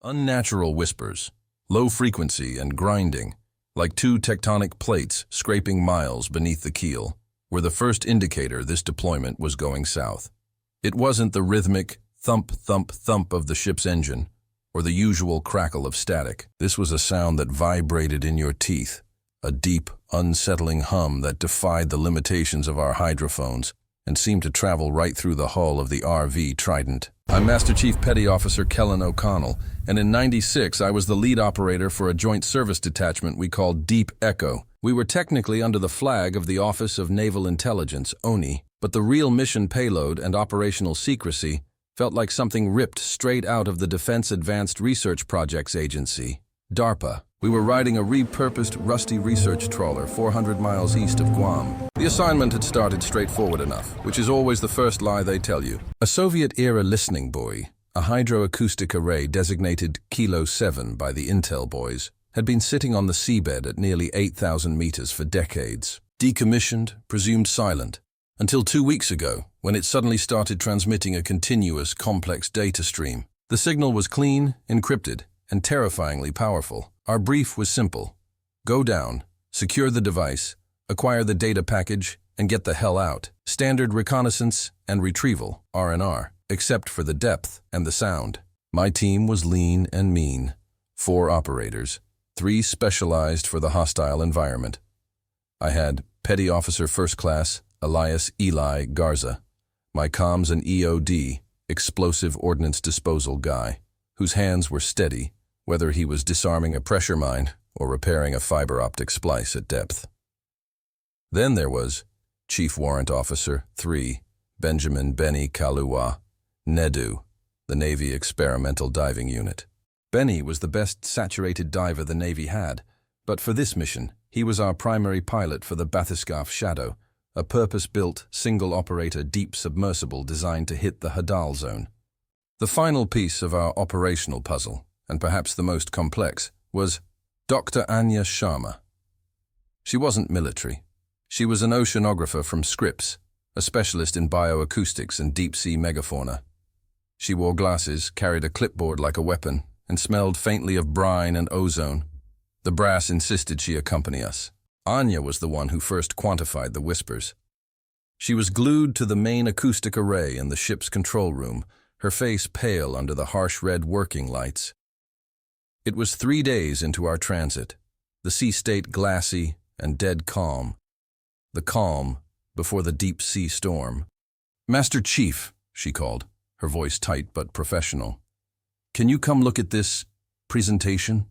Unnatural whispers, low frequency and grinding, like two tectonic plates scraping miles beneath the keel, were the first indicator this deployment was going south. It wasn't the rhythmic thump, thump, thump of the ship's engine, or the usual crackle of static. This was a sound that vibrated in your teeth, a deep, unsettling hum that defied the limitations of our hydrophones and seemed to travel right through the hull of the RV Trident. I'm Master Chief Petty Officer Kellen O'Connell, and in '96 I was the lead operator for a joint service detachment we called Deep Echo. We were technically under the flag of the Office of Naval Intelligence, ONI, but the real mission payload and operational secrecy felt like something ripped straight out of the Defense Advanced Research Projects Agency, DARPA. We were riding a repurposed rusty research trawler 400 miles east of Guam. The assignment had started straightforward enough, which is always the first lie they tell you. A Soviet-era listening buoy, a hydroacoustic array designated Kilo 7 by the Intel boys, had been sitting on the seabed at nearly 8,000 meters for decades. Decommissioned, presumed silent, until 2 weeks ago, when it suddenly started transmitting a continuous, complex data stream. The signal was clean, encrypted, and terrifyingly powerful. Our brief was simple. Go down, secure the device, acquire the data package, and get the hell out. Standard reconnaissance and retrieval, R&R, except for the depth and the sound. My team was lean and mean. 4 operators, 3 specialized for the hostile environment. I had Petty Officer First Class Elias Eli Garza, my comms and EOD, explosive ordnance disposal guy, whose hands were steady, whether he was disarming a pressure mine or repairing a fiber optic splice at depth. Then there was Chief Warrant Officer 3, Benjamin Benny Kalua, NEDU, the Navy Experimental Diving Unit. Benny was the best saturated diver the Navy had, but for this mission, he was our primary pilot for the Bathyscaphe Shadow, a purpose-built, single-operator deep submersible designed to hit the Hadal Zone. The final piece of our operational puzzle, and perhaps the most complex, was Dr. Anya Sharma. She wasn't military. She was an oceanographer from Scripps, a specialist in bioacoustics and deep-sea megafauna. She wore glasses, carried a clipboard like a weapon, and smelled faintly of brine and ozone. The brass insisted she accompany us. Anya was the one who first quantified the whispers. She was glued to the main acoustic array in the ship's control room, her face pale under the harsh red working lights. It was 3 days into our transit, the sea state glassy and dead calm. The calm before the deep sea storm. "Master Chief," she called, her voice tight but professional. "Can you come look at this presentation?"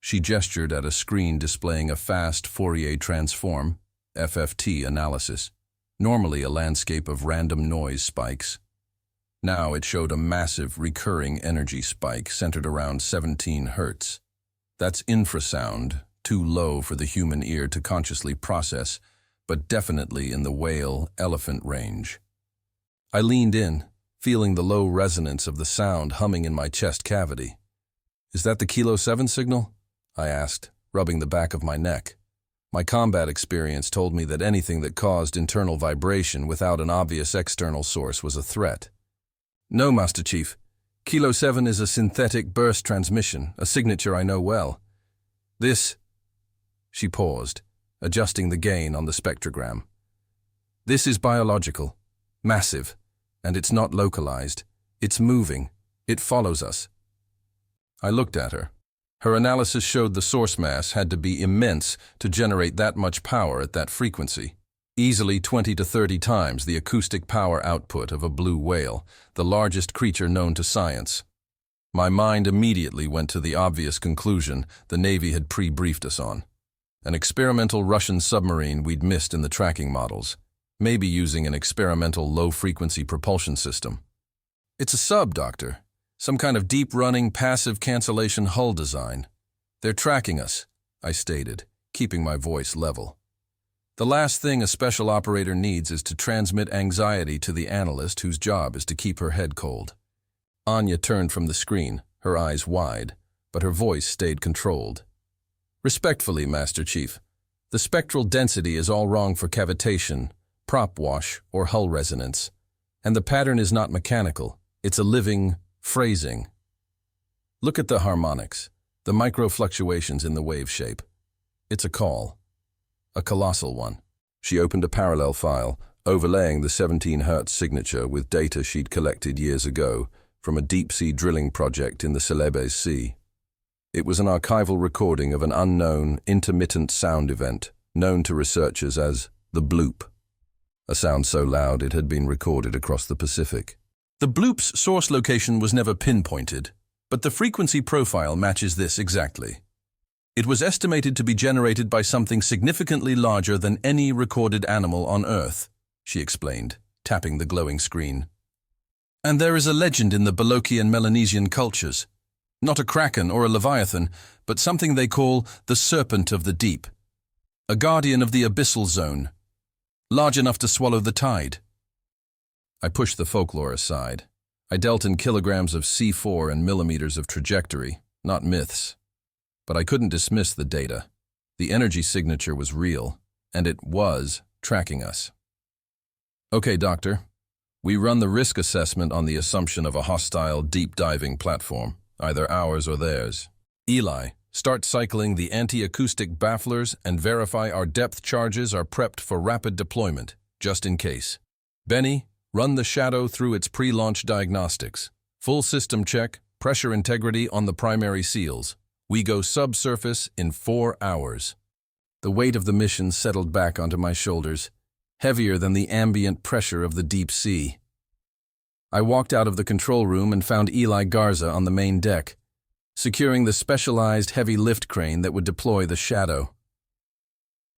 She gestured at a screen displaying a fast Fourier transform, FFT analysis, normally a landscape of random noise spikes. Now it showed a massive recurring energy spike centered around 17 Hz. That's infrasound, too low for the human ear to consciously process, but definitely in the whale-elephant range. I leaned in, feeling the low resonance of the sound humming in my chest cavity. "Is that the Kilo 7 signal?" I asked, rubbing the back of my neck. My combat experience told me that anything that caused internal vibration without an obvious external source was a threat. "No, Master Chief. Kilo 7 is a synthetic burst transmission, a signature I know well. This—" She paused, adjusting the gain on the spectrogram. "This is biological, massive, and it's not localized. It's moving. It follows us." I looked at her. Her analysis showed the source mass had to be immense to generate that much power at that frequency. Easily 20 to 30 times the acoustic power output of a blue whale, the largest creature known to science. My mind immediately went to the obvious conclusion the Navy had pre-briefed us on. An experimental Russian submarine we'd missed in the tracking models, maybe using an experimental low-frequency propulsion system. "It's a sub, Doctor. Some kind of deep-running, passive cancellation hull design. They're tracking us," I stated, keeping my voice level. "The last thing a special operator needs is to transmit anxiety to the analyst whose job is to keep her head cold." Anya turned from the screen, her eyes wide, but her voice stayed controlled. "Respectfully, Master Chief, the spectral density is all wrong for cavitation, prop wash, or hull resonance, and the pattern is not mechanical, it's a living phrasing." Look at the harmonics, the micro-fluctuations in the wave shape. It's a call. A colossal one. She opened a parallel file, overlaying the 17 Hz signature with data she'd collected years ago from a deep-sea drilling project in the Celebes Sea. It was an archival recording of an unknown, intermittent sound event, known to researchers as the bloop. A sound so loud it had been recorded across the Pacific. The bloop's source location was never pinpointed, but the frequency profile matches this exactly. It was estimated to be generated by something significantly larger than any recorded animal on Earth, she explained, tapping the glowing screen. And there is a legend in the Balochian Melanesian cultures. Not a kraken or a leviathan, but something they call the serpent of the deep. A guardian of the abyssal zone, large enough to swallow the tide. I pushed the folklore aside. I dealt in kilograms of C4 and millimeters of trajectory, not myths. But I couldn't dismiss the data. The energy signature was real, and it was tracking us. Okay, Doctor. We run the risk assessment on the assumption of a hostile, deep-diving platform, either ours or theirs. Eli, start cycling the anti-acoustic bafflers and verify our depth charges are prepped for rapid deployment, just in case. Benny, run the Shadow through its pre-launch diagnostics. Full system check, pressure integrity on the primary seals. We go subsurface in 4 hours. The weight of the mission settled back onto my shoulders, heavier than the ambient pressure of the deep sea. I walked out of the control room and found Eli Garza on the main deck, securing the specialized heavy lift crane that would deploy the Shadow.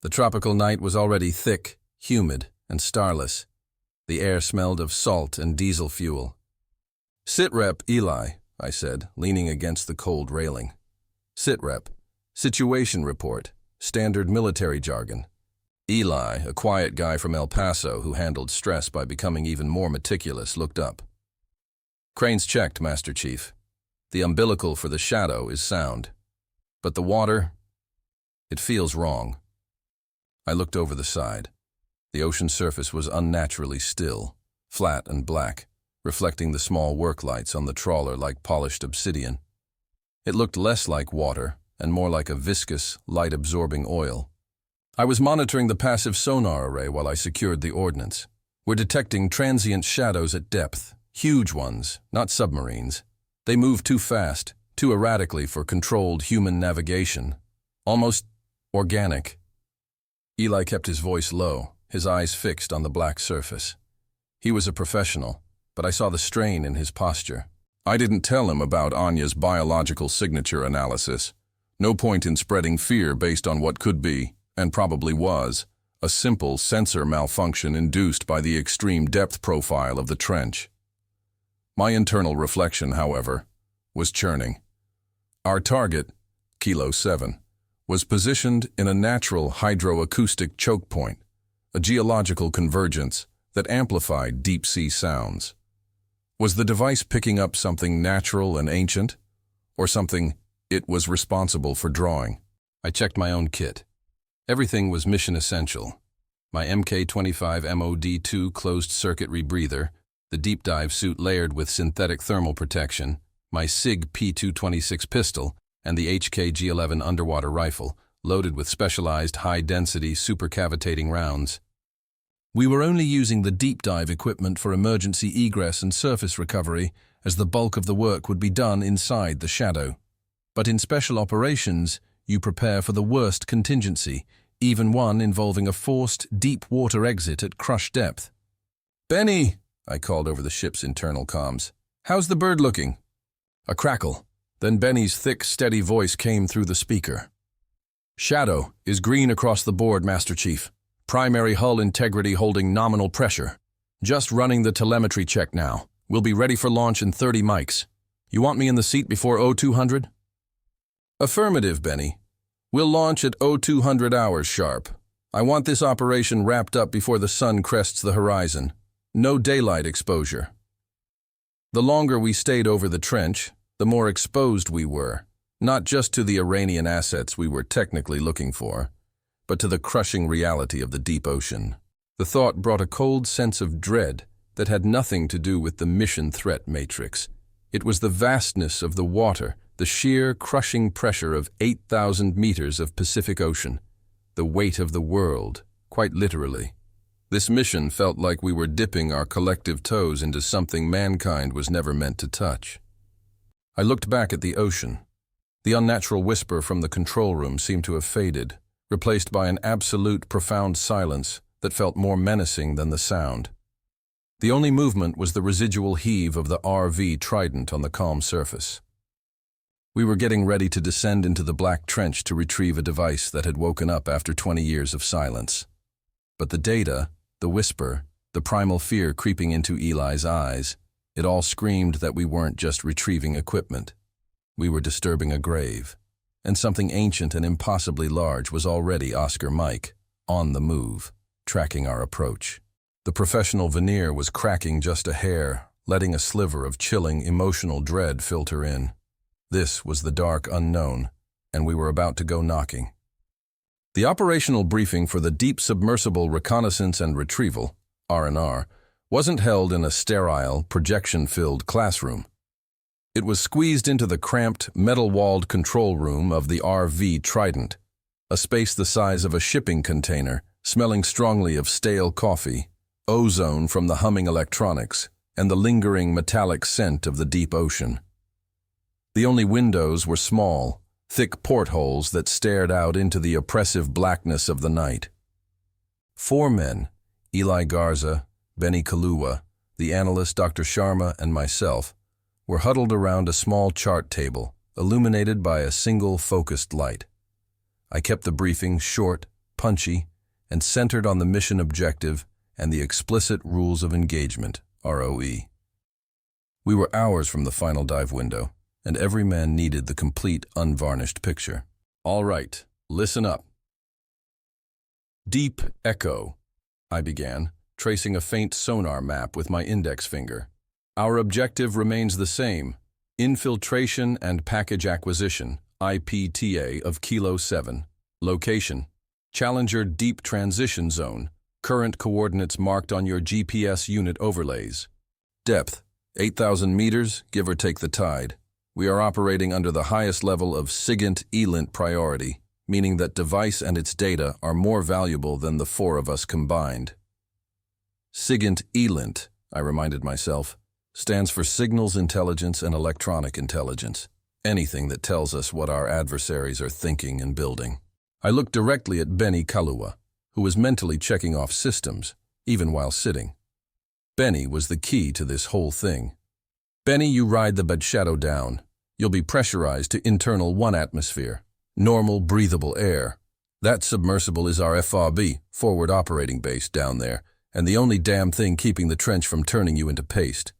The tropical night was already thick, humid, and starless. The air smelled of salt and diesel fuel. "Sitrep, Eli," I said, leaning against the cold railing. Sitrep, situation report, standard military jargon. Eli, a quiet guy from El Paso who handled stress by becoming even more meticulous, looked up. "Crane's checked, Master Chief. The umbilical for the Shadow is sound. But the water, it feels wrong." I looked over the side. The ocean surface was unnaturally still, flat and black, reflecting the small work lights on the trawler like polished obsidian. It looked less like water and more like a viscous, light-absorbing oil. I was monitoring the passive sonar array while I secured the ordnance. We're detecting transient shadows at depth, huge ones, not submarines. They move too fast, too erratically for controlled human navigation. Almost organic. Eli kept his voice low, his eyes fixed on the black surface. He was a professional, but I saw the strain in his posture. I didn't tell him about Anya's biological signature analysis. No point in spreading fear based on what could be, and probably was, a simple sensor malfunction induced by the extreme depth profile of the trench. My internal reflection, however, was churning. Our target, Kilo 7, was positioned in a natural hydroacoustic choke point, a geological convergence that amplified deep-sea sounds. Was the device picking up something natural and ancient, or something it was responsible for drawing? I checked my own kit. Everything was mission essential. My Mk-25 MOD-2 closed-circuit rebreather, the deep dive suit layered with synthetic thermal protection, my SIG P226 pistol, and the HK-G11 underwater rifle, loaded with specialized high-density supercavitating rounds. We were only using the deep dive equipment for emergency egress and surface recovery, as the bulk of the work would be done inside the Shadow. But in special operations, you prepare for the worst contingency, even one involving a forced, deep water exit at crush depth. "Benny," I called over the ship's internal comms. "How's the bird looking?" A crackle. Then Benny's thick, steady voice came through the speaker. "Shadow is green across the board, Master Chief. Primary hull integrity holding nominal pressure. Just running the telemetry check now. We'll be ready for launch in 30 mics. You want me in the seat before 0200? "Affirmative, Benny. We'll launch at 0200 hours sharp. I want this operation wrapped up before the sun crests the horizon. No daylight exposure." The longer we stayed over the trench, the more exposed we were, not just to the Iranian assets we were technically looking for, but to the crushing reality of the deep ocean. The thought brought a cold sense of dread that had nothing to do with the mission threat matrix. It was the vastness of the water the sheer, crushing pressure of 8,000 meters of Pacific Ocean, the weight of the world, quite literally. This mission felt like we were dipping our collective toes into something mankind was never meant to touch. I looked back at the ocean. The unnatural whisper from the control room seemed to have faded, replaced by an absolute, profound silence that felt more menacing than the sound. The only movement was the residual heave of the RV Trident on the calm surface. We were getting ready to descend into the black trench to retrieve a device that had woken up after 20 years of silence. But the data, the whisper, the primal fear creeping into Eli's eyes, it all screamed that we weren't just retrieving equipment. We were disturbing a grave, and something ancient and impossibly large was already Oscar Mike, on the move, tracking our approach. The professional veneer was cracking just a hair, letting a sliver of chilling, emotional dread filter in. This was the dark unknown, and we were about to go knocking. The operational briefing for the Deep Submersible Reconnaissance and Retrieval, R&R, wasn't held in a sterile, projection-filled classroom. It was squeezed into the cramped, metal-walled control room of the RV Trident, a space the size of a shipping container, smelling strongly of stale coffee, ozone from the humming electronics, and the lingering metallic scent of the deep ocean. The only windows were small, thick portholes that stared out into the oppressive blackness of the night. 4 men, Eli Garza, Benny Kaluwa, the analyst Dr. Sharma, and myself, were huddled around a small chart table, illuminated by a single focused light. I kept the briefing short, punchy, and centered on the mission objective and the explicit rules of engagement, ROE. We were hours from the final dive window, and every man needed the complete, unvarnished picture. All right, listen up. Deep Echo, I began, tracing a faint sonar map with my index finger. Our objective remains the same: infiltration and package acquisition, IPTA, of Kilo 7. Location: Challenger Deep Transition Zone. Current coordinates marked on your GPS unit overlays. Depth: 8,000 meters, give or take the tide. We are operating under the highest level of SIGINT ELINT priority, meaning that device and its data are more valuable than the 4 of us combined. SIGINT ELINT, I reminded myself, stands for Signals Intelligence and Electronic Intelligence, anything that tells us what our adversaries are thinking and building. I looked directly at Benny Kaluwa, who was mentally checking off systems, even while sitting. Benny was the key to this whole thing. Benny, you ride the bed shadow down. You'll be pressurized to internal 1 atmosphere, normal breathable air. That submersible is our FRB, forward operating base, down there, and the only damn thing keeping the trench from turning you into paste.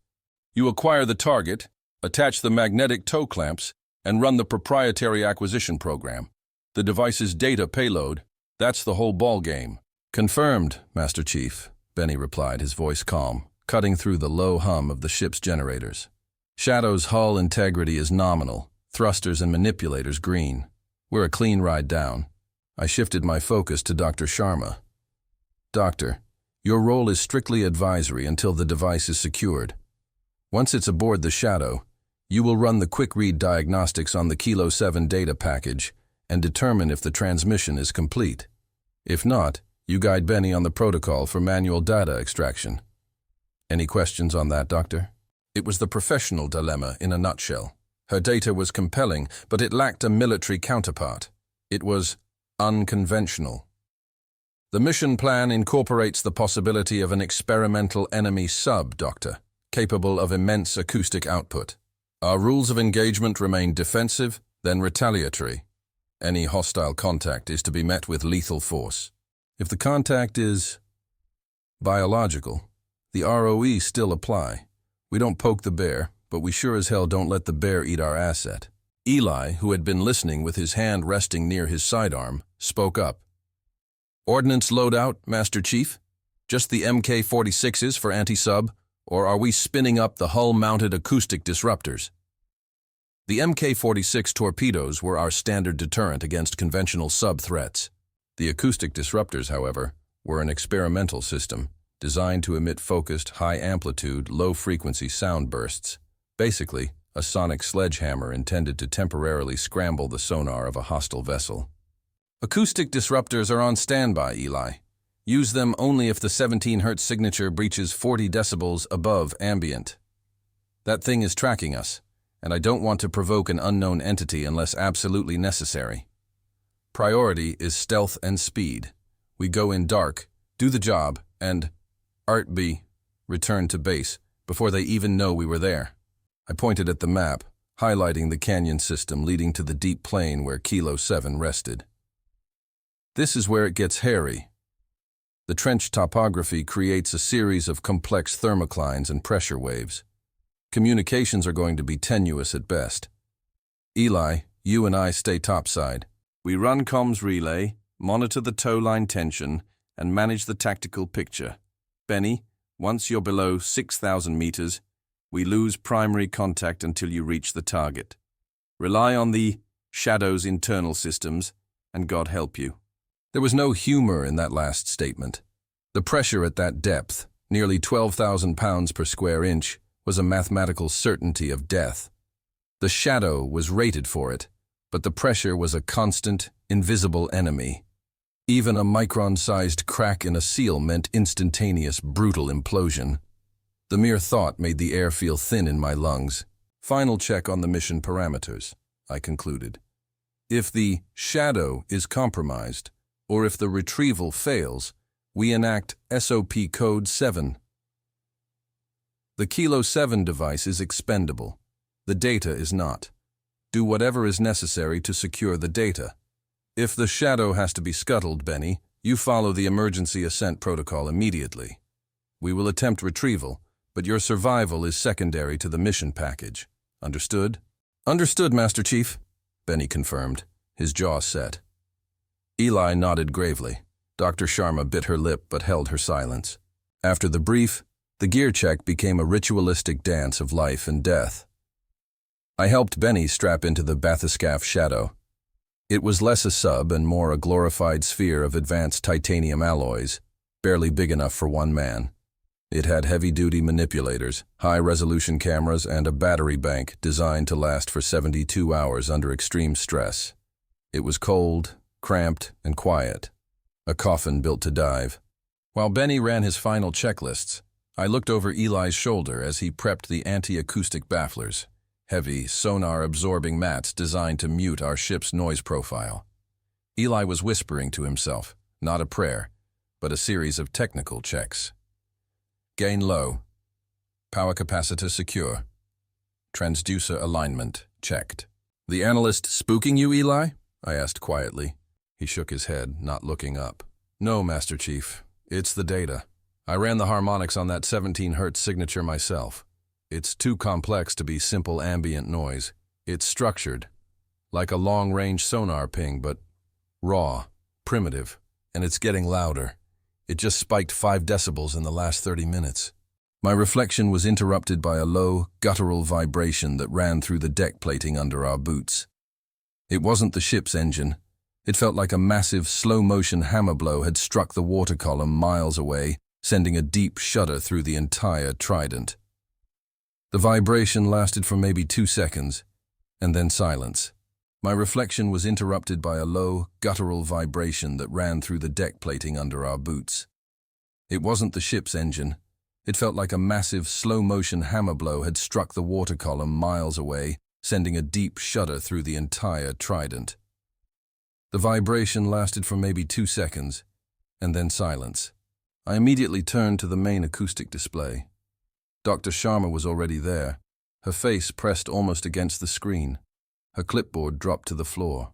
You acquire the target, attach the magnetic toe clamps, and run the proprietary acquisition program. The device's data payload, that's the whole ball game. Confirmed, Master Chief, Benny replied, his voice calm, cutting through the low hum of the ship's generators. Shadow's hull integrity is nominal, thrusters and manipulators green. We're a clean ride down. I shifted my focus to Dr. Sharma. Doctor, your role is strictly advisory until the device is secured. Once it's aboard the Shadow, you will run the quick-read diagnostics on the Kilo 7 data package and determine if the transmission is complete. If not, you guide Benny on the protocol for manual data extraction. Any questions on that, Doctor? It was the professional dilemma in a nutshell. Her data was compelling, but it lacked a military counterpart. It was unconventional. The mission plan incorporates the possibility of an experimental enemy sub, Doctor, capable of immense acoustic output. Our rules of engagement remain defensive, then retaliatory. Any hostile contact is to be met with lethal force. If the contact is biological, the ROE still apply. We don't poke the bear, but we sure as hell don't let the bear eat our asset. Eli, who had been listening with his hand resting near his sidearm, spoke up. Ordnance loadout, Master Chief? Just the MK-46s for anti-sub, or are we spinning up the hull-mounted acoustic disruptors? The MK-46 torpedoes were our standard deterrent against conventional sub-threats. The acoustic disruptors, however, were an experimental system designed to emit focused, high-amplitude, low-frequency sound bursts, basically a sonic sledgehammer intended to temporarily scramble the sonar of a hostile vessel. Acoustic disruptors are on standby, Eli. Use them only if the 17 Hz signature breaches 40 decibels above ambient. That thing is tracking us, and I don't want to provoke an unknown entity unless absolutely necessary. Priority is stealth and speed. We go in dark, do the job, and return to base before they even know we were there. I pointed at the map, highlighting the canyon system leading to the deep plain where Kilo 7 rested. This is where it gets hairy. The trench topography creates a series of complex thermoclines and pressure waves. Communications are going to be tenuous at best. Eli, you and I stay topside. We run comms relay, monitor the tow line tension, and manage the tactical picture. Benny, once you're below 6,000 meters, we lose primary contact until you reach the target. Rely on the Shadow's internal systems, and God help you. There was no humor in that last statement. The pressure at that depth, nearly 12,000 pounds per square inch, was a mathematical certainty of death. The Shadow was rated for it, but the pressure was a constant, invisible enemy. Even a micron-sized crack in a seal meant instantaneous, brutal implosion. The mere thought made the air feel thin in my lungs. Final check on the mission parameters, I concluded. If the Shadow is compromised, or if the retrieval fails, we enact SOP Code 7. The Kilo 7 device is expendable. The data is not. Do whatever is necessary to secure the data. If the Shadow has to be scuttled, Benny, you follow the emergency ascent protocol immediately. We will attempt retrieval, but your survival is secondary to the mission package. Understood? Understood, Master Chief, Benny confirmed, his jaw set. Eli nodded gravely. Dr. Sharma bit her lip but held her silence. After the brief, the gear check became a ritualistic dance of life and death. I helped Benny strap into the bathyscaphe Shadow. It was less a sub and more a glorified sphere of advanced titanium alloys, barely big enough for one man. It had heavy-duty manipulators, high-resolution cameras, and a battery bank designed to last for 72 hours under extreme stress. It was cold, cramped, and quiet. A coffin built to dive. While Benny ran his final checklists, I looked over Eli's shoulder as he prepped the anti-acoustic bafflers, heavy, sonar-absorbing mats designed to mute our ship's noise profile. Eli was whispering to himself, not a prayer, but a series of technical checks. Gain low. Power capacitor secure. Transducer alignment checked. The analyst spooking you, Eli? I asked quietly. He shook his head, not looking up. No, Master Chief. It's the data. I ran the harmonics on that 17 Hz signature myself. It's too complex to be simple ambient noise. It's structured, like a long-range sonar ping, but raw, primitive, and it's getting louder. It just spiked 5 decibels in the last 30 minutes. My reflection was interrupted by a low, guttural vibration that ran through the deck plating under our boots. It wasn't the ship's engine. It felt like a massive, slow-motion hammer blow had struck the water column miles away, sending a deep shudder through the entire Trident. The vibration lasted for maybe 2 seconds, and then silence. My reflection was interrupted by a low, guttural vibration that ran through the deck plating under our boots. It wasn't the ship's engine. It felt like a massive, slow-motion hammer blow had struck the water column miles away, sending a deep shudder through the entire Trident. The vibration lasted for maybe 2 seconds, and then silence. I immediately turned to the main acoustic display. Dr. Sharma was already there, her face pressed almost against the screen. Her clipboard dropped to the floor.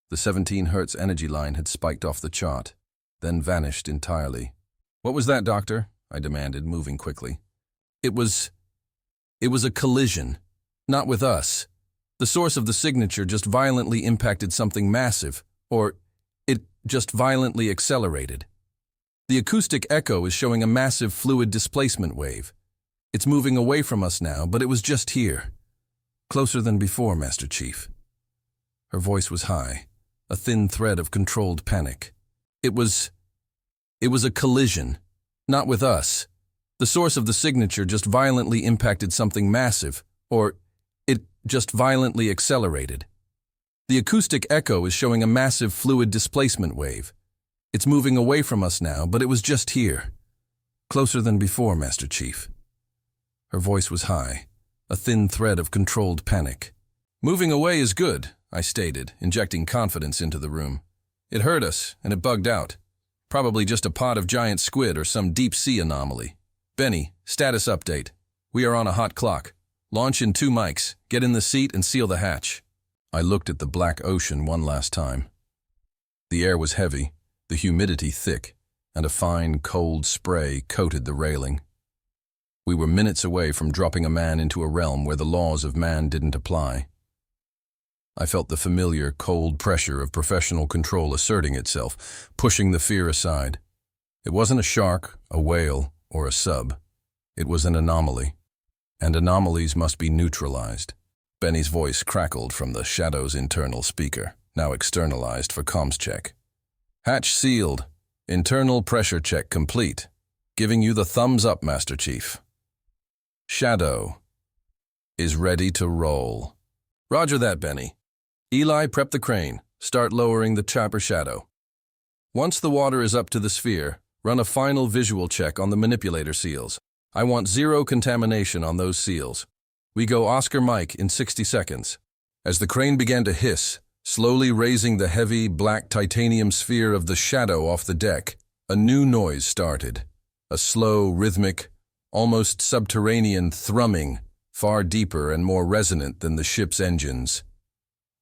The 17 Hz energy line had spiked off the chart, then vanished entirely. "What was that, Doctor?" I demanded, moving quickly. It was a collision. Not with us. The source of the signature just violently impacted something massive, or it just violently accelerated. The acoustic echo is showing a massive fluid displacement wave. It's moving away from us now, but it was just here. Closer than before, Master Chief. Her voice was high, a thin thread of controlled panic. It was a collision. Not with us. The source of the signature just violently impacted something massive, or just violently accelerated. The acoustic echo is showing a massive fluid displacement wave. It's moving away from us now, but it was just here. Closer than before, Master Chief. Her voice was high, a thin thread of controlled panic. Moving away is good, I stated, injecting confidence into the room. It hurt us, and it bugged out. Probably just a pod of giant squid or some deep-sea anomaly. Benny, status update. We are on a hot clock. Launch in 2 mics, get in the seat and seal the hatch. I looked at the black ocean one last time. The air was heavy, the humidity thick, and a fine, cold spray coated the railing. We were minutes away from dropping a man into a realm where the laws of man didn't apply. I felt the familiar, cold pressure of professional control asserting itself, pushing the fear aside. It wasn't a shark, a whale, or a sub. It was an anomaly. And anomalies must be neutralized. Benny's voice crackled from the Shadow's internal speaker, now externalized for comms check. Hatch sealed. Internal pressure check complete. Giving you the thumbs up, Master Chief. Shadow is ready to roll. Roger that, Benny. Eli, prep the crane. Start lowering the chopper Shadow. Once the water is up to the sphere, run a final visual check on the manipulator seals. I want 0 contamination on those seals. We go Oscar Mike in 60 seconds. As the crane began to hiss, slowly raising the heavy, black titanium sphere of the Shadow off the deck, a new noise started. A slow, rhythmic, almost subterranean thrumming, far deeper and more resonant than the ship's engines.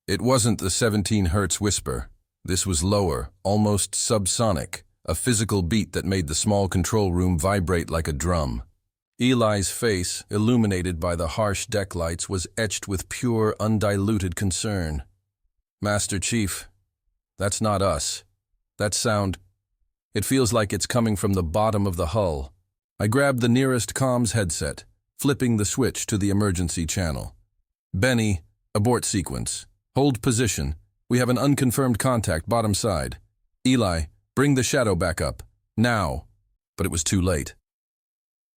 It wasn't the 17 hertz whisper. This was lower, almost subsonic, a physical beat that made the small control room vibrate like a drum. Eli's face, illuminated by the harsh deck lights, was etched with pure, undiluted concern. Master Chief, that's not us. That sound, it feels like it's coming from the bottom of the hull. I grabbed the nearest comms headset, flipping the switch to the emergency channel. Benny, abort sequence. Hold position. We have an unconfirmed contact bottom side. Eli, bring the Shadow back up. Now. But it was too late.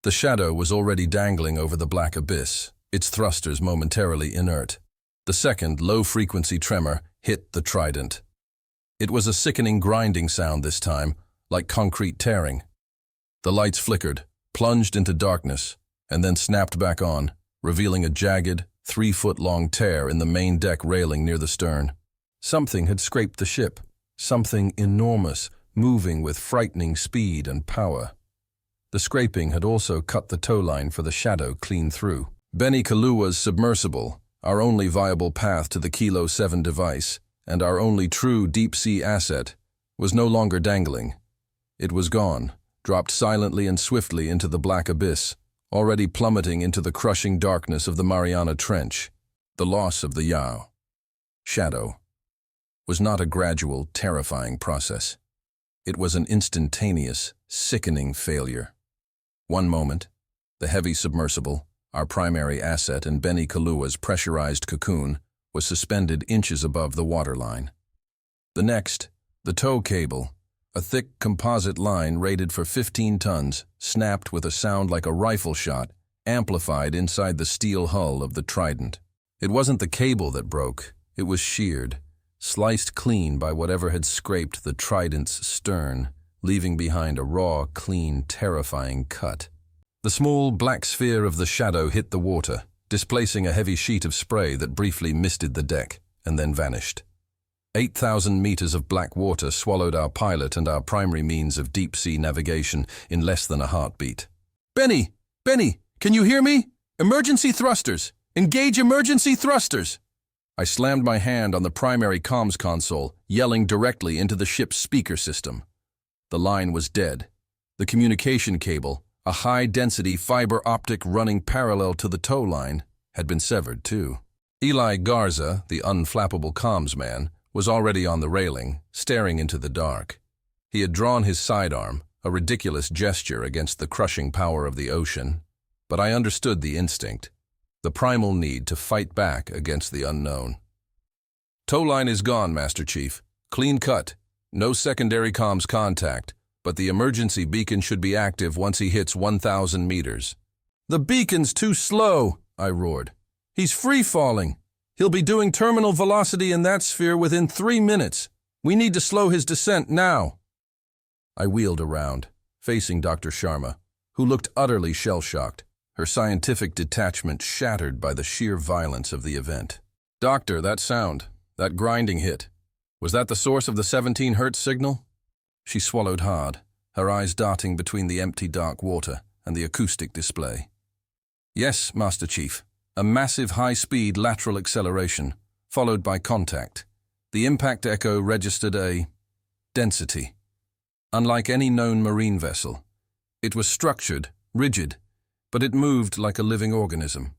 The Shadow was already dangling over the black abyss, its thrusters momentarily inert. The second low-frequency tremor hit the trident. It was a sickening grinding sound this time, like concrete tearing. The lights flickered, plunged into darkness, and then snapped back on, revealing a jagged, 3-foot-long tear in the main deck railing near the stern. Something had scraped the ship, something enormous, moving with frightening speed and power. The scraping had also cut the tow line for the Shadow clean through. Benny Kaluuya's submersible, our only viable path to the Kilo 7 device, and our only true deep-sea asset, was no longer dangling. It was gone, dropped silently and swiftly into the black abyss, already plummeting into the crushing darkness of the Mariana Trench. The loss of the Yao, Shadow, was not a gradual, terrifying process. It was an instantaneous, sickening failure. One moment, the heavy submersible, our primary asset and Benny Kaluuya's pressurized cocoon, was suspended inches above the waterline. The next, the tow cable, a thick composite line rated for 15 tons, snapped with a sound like a rifle shot, amplified inside the steel hull of the Trident. It wasn't the cable that broke, it was sheared, sliced clean by whatever had scraped the Trident's stern, leaving behind a raw, clean, terrifying cut. The small, black sphere of the Shadow hit the water, displacing a heavy sheet of spray that briefly misted the deck, and then vanished. 8,000 meters of black water swallowed our pilot and our primary means of deep-sea navigation in less than a heartbeat. Benny! Benny! Can you hear me? Emergency thrusters! Engage emergency thrusters! I slammed my hand on the primary comms console, yelling directly into the ship's speaker system. The line was dead. The communication cable, a high-density fiber optic running parallel to the tow line, had been severed too. Eli Garza, the unflappable comms man, was already on the railing, staring into the dark. He had drawn his sidearm, a ridiculous gesture against the crushing power of the ocean, but I understood the instinct, the primal need to fight back against the unknown. Tow line is gone, Master Chief. Clean cut. No secondary comms contact, but the emergency beacon should be active once he hits 1,000 meters. The beacon's too slow, I roared. He's free-falling. He'll be doing terminal velocity in that sphere within 3 minutes. We need to slow his descent now. I wheeled around, facing Dr. Sharma, who looked utterly shell-shocked, her scientific detachment shattered by the sheer violence of the event. Doctor, that sound, that grinding hit, was that the source of the 17 Hz signal? She swallowed hard, her eyes darting between the empty dark water and the acoustic display. Yes, Master Chief. A massive high-speed lateral acceleration, followed by contact. The impact echo registered a density. Unlike any known marine vessel, it was structured, rigid, but it moved like a living organism.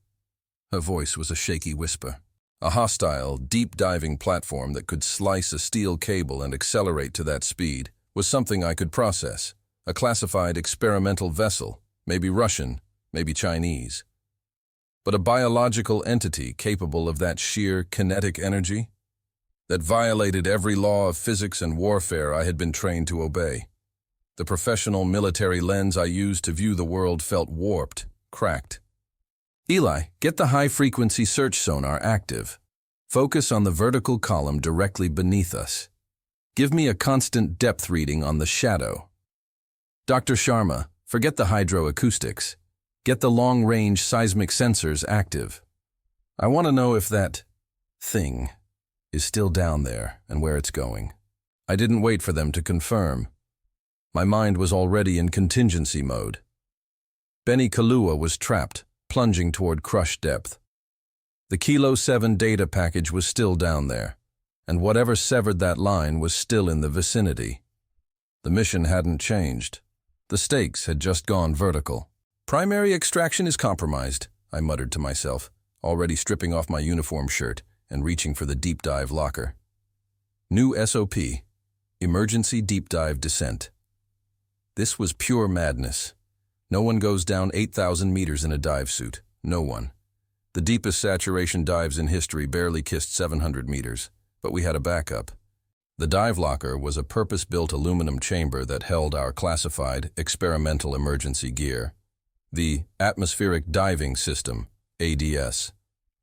Her voice was a shaky whisper. A hostile, deep-diving platform that could slice a steel cable and accelerate to that speed was something I could process. A classified experimental vessel, maybe Russian, maybe Chinese. But a biological entity capable of that sheer kinetic energy? That violated every law of physics and warfare I had been trained to obey. The professional military lens I used to view the world felt warped, cracked. Eli, get the high-frequency search sonar active. Focus on the vertical column directly beneath us. Give me a constant depth reading on the shadow. Dr. Sharma, forget the hydroacoustics. Get the long-range seismic sensors active. I want to know if that thing is still down there and where it's going. I didn't wait for them to confirm. My mind was already in contingency mode. Benny Kalua was trapped, plunging toward crush depth. The Kilo 7 data package was still down there, and whatever severed that line was still in the vicinity. The mission hadn't changed. The stakes had just gone vertical. Primary extraction is compromised, I muttered to myself, already stripping off my uniform shirt and reaching for the deep dive locker. New SOP, Emergency Deep Dive Descent. This was pure madness. No one goes down 8,000 meters in a dive suit. No one. The deepest saturation dives in history barely kissed 700 meters, but we had a backup. The dive locker was a purpose-built aluminum chamber that held our classified experimental emergency gear. The Atmospheric Diving System, ADS,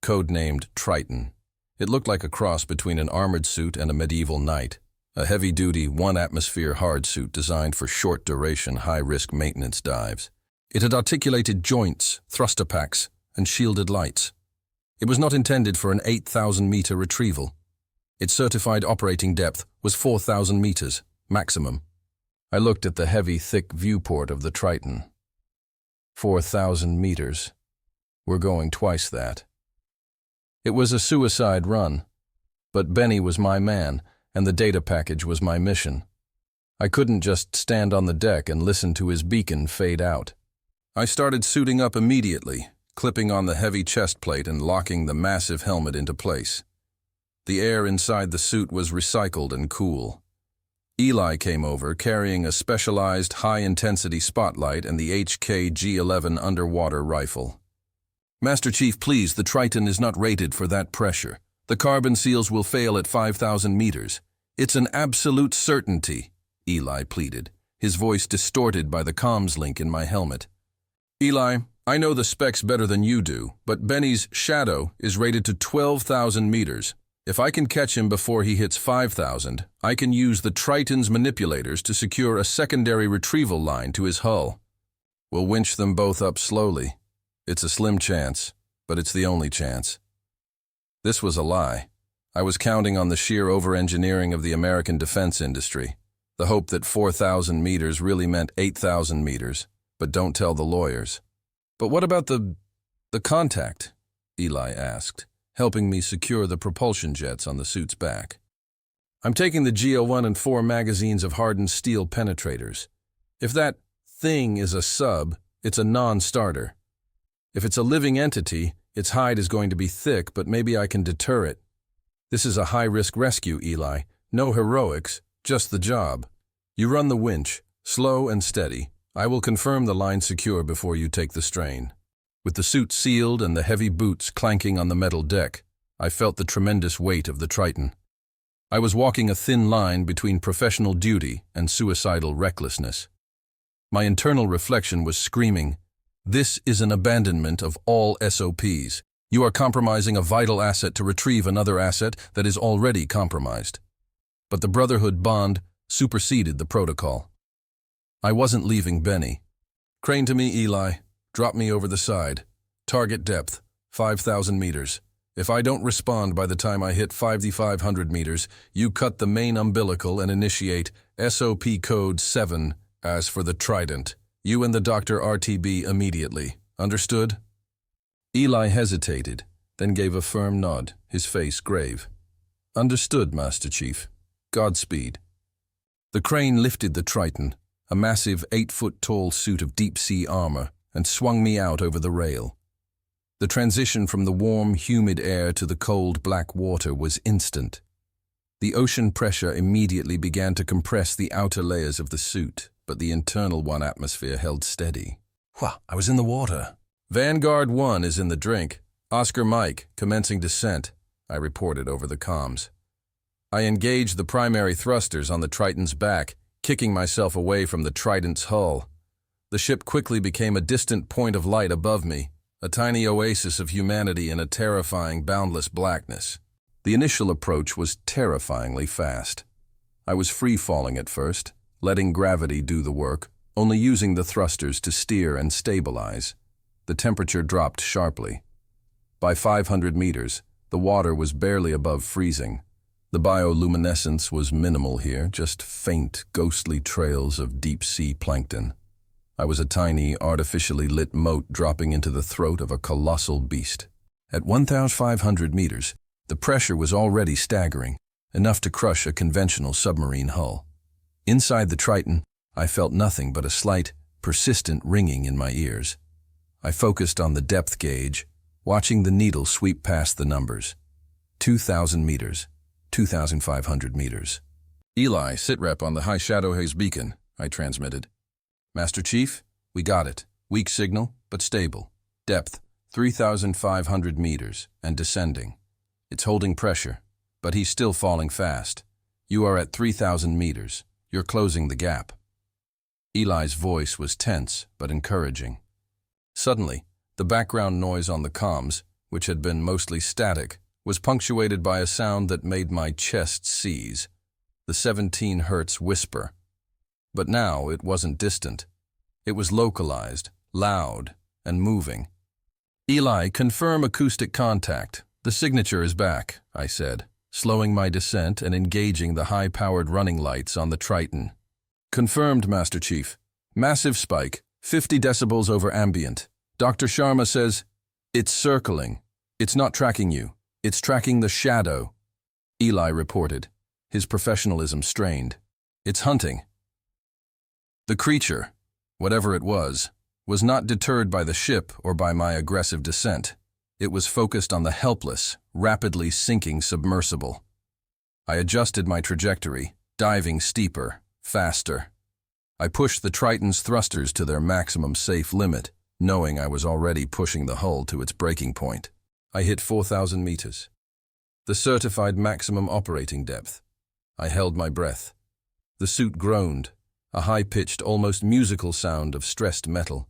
codenamed Triton. It looked like a cross between an armored suit and a medieval knight, a heavy-duty, one-atmosphere hard suit designed for short-duration, high-risk maintenance dives. It had articulated joints, thruster packs, and shielded lights. It was not intended for an 8,000-meter retrieval. Its certified operating depth was 4,000 meters, maximum. I looked at the heavy, thick viewport of the Triton. 4,000 meters. We're going twice that. It was a suicide run, but Benny was my man, and the data package was my mission. I couldn't just stand on the deck and listen to his beacon fade out. I started suiting up immediately, clipping on the heavy chest plate and locking the massive helmet into place. The air inside the suit was recycled and cool. Eli came over carrying a specialized high-intensity spotlight and the HK-G11 underwater rifle. Master Chief, please, the Triton is not rated for that pressure. The carbon seals will fail at 5,000 meters. It's an absolute certainty, Eli pleaded, his voice distorted by the comms link in my helmet. Eli, I know the specs better than you do, but Benny's shadow is rated to 12,000 meters. If I can catch him before he hits 5,000, I can use the Triton's manipulators to secure a secondary retrieval line to his hull. We'll winch them both up slowly. It's a slim chance, but it's the only chance. This was a lie. I was counting on the sheer over-engineering of the American defense industry, the hope that 4,000 meters really meant 8,000 meters, but don't tell the lawyers. But what about the contact? Eli asked, helping me secure the propulsion jets on the suit's back. I'm taking the GO1 and 4 magazines of hardened steel penetrators. If that thing is a sub, it's a non-starter. If it's a living entity, its hide is going to be thick, but maybe I can deter it. This is a high-risk rescue, Eli. No heroics, just the job. You run the winch, slow and steady. I will confirm the line secure before you take the strain. With the suit sealed and the heavy boots clanking on the metal deck, I felt the tremendous weight of the Triton. I was walking a thin line between professional duty and suicidal recklessness. My internal reflection was screaming, "This is an abandonment of all SOPs. You are compromising a vital asset to retrieve another asset that is already compromised. But the Brotherhood bond superseded the protocol. I wasn't leaving Benny. Crane to me, Eli. Drop me over the side. Target depth, 5,000 meters. If I don't respond by the time I hit 5,500 meters, you cut the main umbilical and initiate SOP code 7 as for the Trident. You and the Dr. RTB immediately. Understood? Eli hesitated, then gave a firm nod, his face grave. Understood, Master Chief. Godspeed. The Crane lifted the Triton, a massive 8-foot-tall suit of deep-sea armor, and swung me out over the rail. The transition from the warm, humid air to the cold, black water was instant. The ocean pressure immediately began to compress the outer layers of the suit, but the internal atmosphere held steady. I was in the water. Vanguard 1 is in the drink. Oscar Mike, commencing descent, I reported over the comms. I engaged the primary thrusters on the Triton's back, kicking myself away from the Trident's hull. The ship quickly became a distant point of light above me, a tiny oasis of humanity in a terrifying, boundless blackness. The initial approach was terrifyingly fast. I was free-falling at first, letting gravity do the work, only using the thrusters to steer and stabilize. The temperature dropped sharply. By 500 meters, the water was barely above freezing. The bioluminescence was minimal here, just faint, ghostly trails of deep-sea plankton. I was a tiny, artificially lit mote dropping into the throat of a colossal beast. At 1,500 meters, the pressure was already staggering, enough to crush a conventional submarine hull. Inside the Triton, I felt nothing but a slight, persistent ringing in my ears. I focused on the depth gauge, watching the needle sweep past the numbers. 2,000 meters. 2,500 meters. Eli, sitrep on the high shadow haze beacon, I transmitted. Master Chief, we got it. Weak signal, but stable. Depth, 3,500 meters, and descending. It's holding pressure, but he's still falling fast. You are at 3,000 meters. You're closing the gap. Eli's voice was tense, but encouraging. Suddenly, the background noise on the comms, which had been mostly static, was punctuated by a sound that made my chest seize, the 17 hertz whisper. But now it wasn't distant. It was localized, loud, and moving. Eli, confirm acoustic contact. The signature is back, I said, slowing my descent and engaging the high-powered running lights on the Triton. Confirmed, Master Chief. Massive spike, 50 decibels over ambient. Dr. Sharma says, it's circling. It's not tracking you. It's tracking the shadow. Eli reported, his professionalism strained. It's hunting. The creature, whatever it was not deterred by the ship or by my aggressive descent. It was focused on the helpless, rapidly sinking submersible. I adjusted my trajectory, diving steeper, faster. I pushed the Triton's thrusters to their maximum safe limit, knowing I was already pushing the hull to its breaking point. I hit 4,000 meters. The certified maximum operating depth. I held my breath. The suit groaned, a high-pitched, almost musical sound of stressed metal.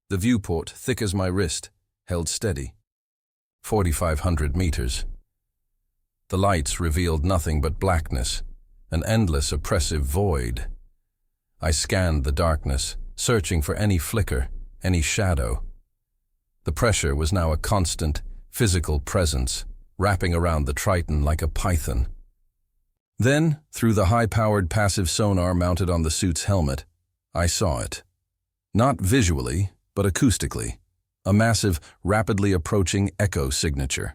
The viewport, thick as my wrist, held steady. 4,500 meters. The lights revealed nothing but blackness, an endless oppressive void. I scanned the darkness, searching for any flicker, any shadow. The pressure was now a constant, physical presence, wrapping around the Triton like a python. Then, through the high-powered passive sonar mounted on the suit's helmet, I saw it. Not visually, but acoustically. A massive, rapidly approaching echo signature.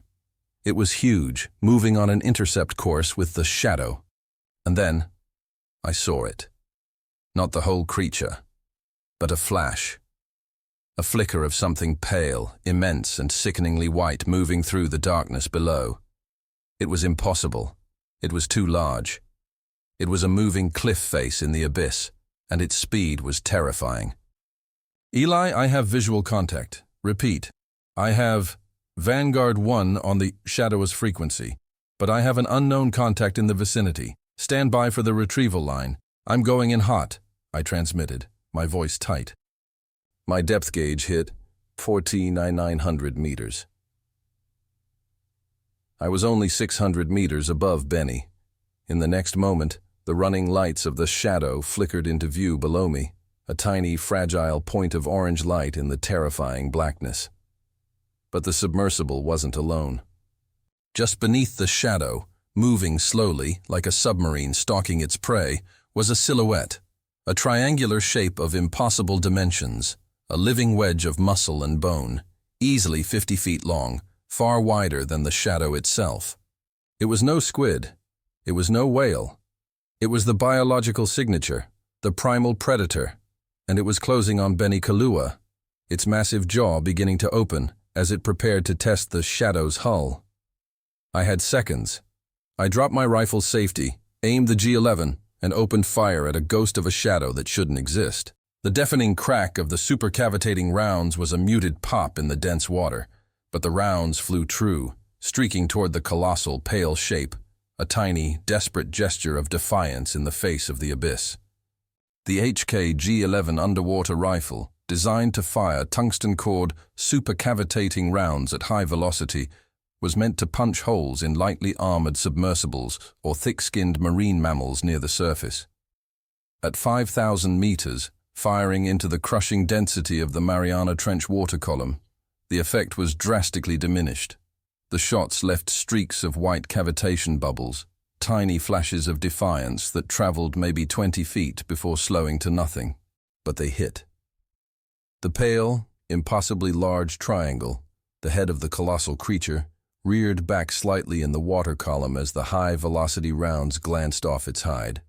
It was huge, moving on an intercept course with the shadow. And then, I saw it. Not the whole creature, but a flash. A flicker of something pale, immense, and sickeningly white moving through the darkness below. It was impossible. It was too large. It was a moving cliff face in the abyss, and its speed was terrifying. Eli, I have visual contact. Repeat. I have Vanguard 1 on the shadow's frequency, but I have an unknown contact in the vicinity. Stand by for the retrieval line. I'm going in hot, I transmitted, my voice tight. My depth gauge hit 14,900 meters. I was only 600 meters above Benny. In the next moment, the running lights of the shadow flickered into view below me, a tiny, fragile point of orange light in the terrifying blackness. But the submersible wasn't alone. Just beneath the shadow, moving slowly, like a submarine stalking its prey, was a silhouette, a triangular shape of impossible dimensions, a living wedge of muscle and bone, easily 50 feet long, far wider than the shadow itself. It was no squid. It was no whale. It was the biological signature, the primal predator, and it was closing on Benny Kalua, its massive jaw beginning to open as it prepared to test the shadow's hull. I had seconds. I dropped my rifle's safety, aimed the G11, and opened fire at a ghost of a shadow that shouldn't exist. The deafening crack of the supercavitating rounds was a muted pop in the dense water, but the rounds flew true, streaking toward the colossal, pale shape, a tiny, desperate gesture of defiance in the face of the abyss. The HK G11 underwater rifle, designed to fire tungsten-cored, supercavitating rounds at high velocity, was meant to punch holes in lightly armored submersibles or thick-skinned marine mammals near the surface. At 5,000 meters, firing into the crushing density of the Mariana Trench water column, the effect was drastically diminished. The shots left streaks of white cavitation bubbles, tiny flashes of defiance that traveled maybe 20 feet before slowing to nothing. But they hit. The pale, impossibly large triangle, the head of the colossal creature, reared back slightly in the water column as the high-velocity rounds glanced off its hide.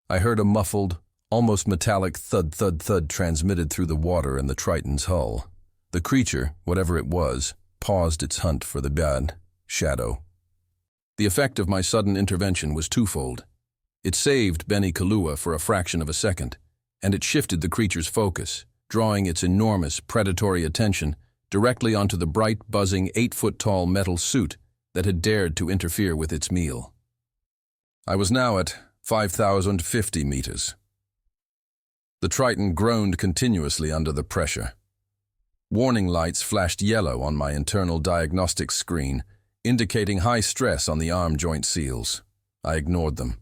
I heard a muffled, almost metallic thud-thud-thud transmitted through the water in the Triton's hull. The creature, whatever it was, paused its hunt for the bad shadow. The effect of my sudden intervention was twofold. It saved Benny Kalua for a fraction of a second, and it shifted the creature's focus, drawing its enormous, predatory attention directly onto the bright, buzzing, 8-foot-tall metal suit that had dared to interfere with its meal. I was now at 5,050 meters. The Triton groaned continuously under the pressure. Warning lights flashed yellow on my internal diagnostics screen, indicating high stress on the arm joint seals. I ignored them.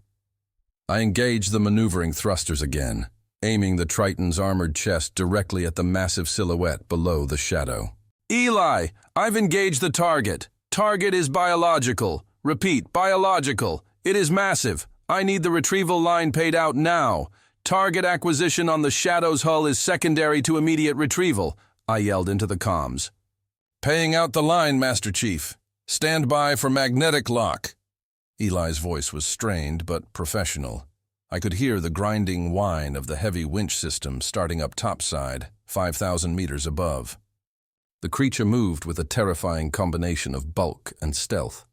I engaged the maneuvering thrusters again, aiming the Triton's armored chest directly at the massive silhouette below the shadow. "Eli, I've engaged the target. Target is biological. Repeat, biological. It is massive. I need the retrieval line paid out now. Target acquisition on the shadow's hull is secondary to immediate retrieval," I yelled into the comms. "Paying out the line, Master Chief. Stand by for magnetic lock." Eli's voice was strained but professional. I could hear the grinding whine of the heavy winch system starting up topside, 5,000 meters above. The creature moved with a terrifying combination of bulk and stealth.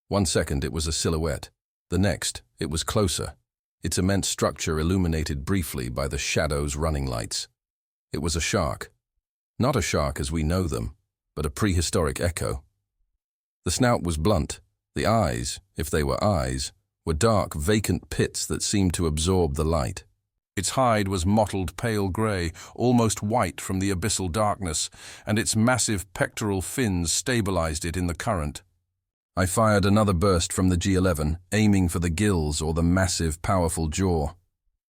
1 second it was a silhouette. The next, it was closer, its immense structure illuminated briefly by the shadow's running lights. It was a shark. Not a shark as we know them, but a prehistoric echo. The snout was blunt. The eyes, if they were eyes, were dark, vacant pits that seemed to absorb the light. Its hide was mottled pale gray, almost white from the abyssal darkness, and its massive pectoral fins stabilized it in the current. I fired another burst from the G11, aiming for the gills or the massive, powerful jaw.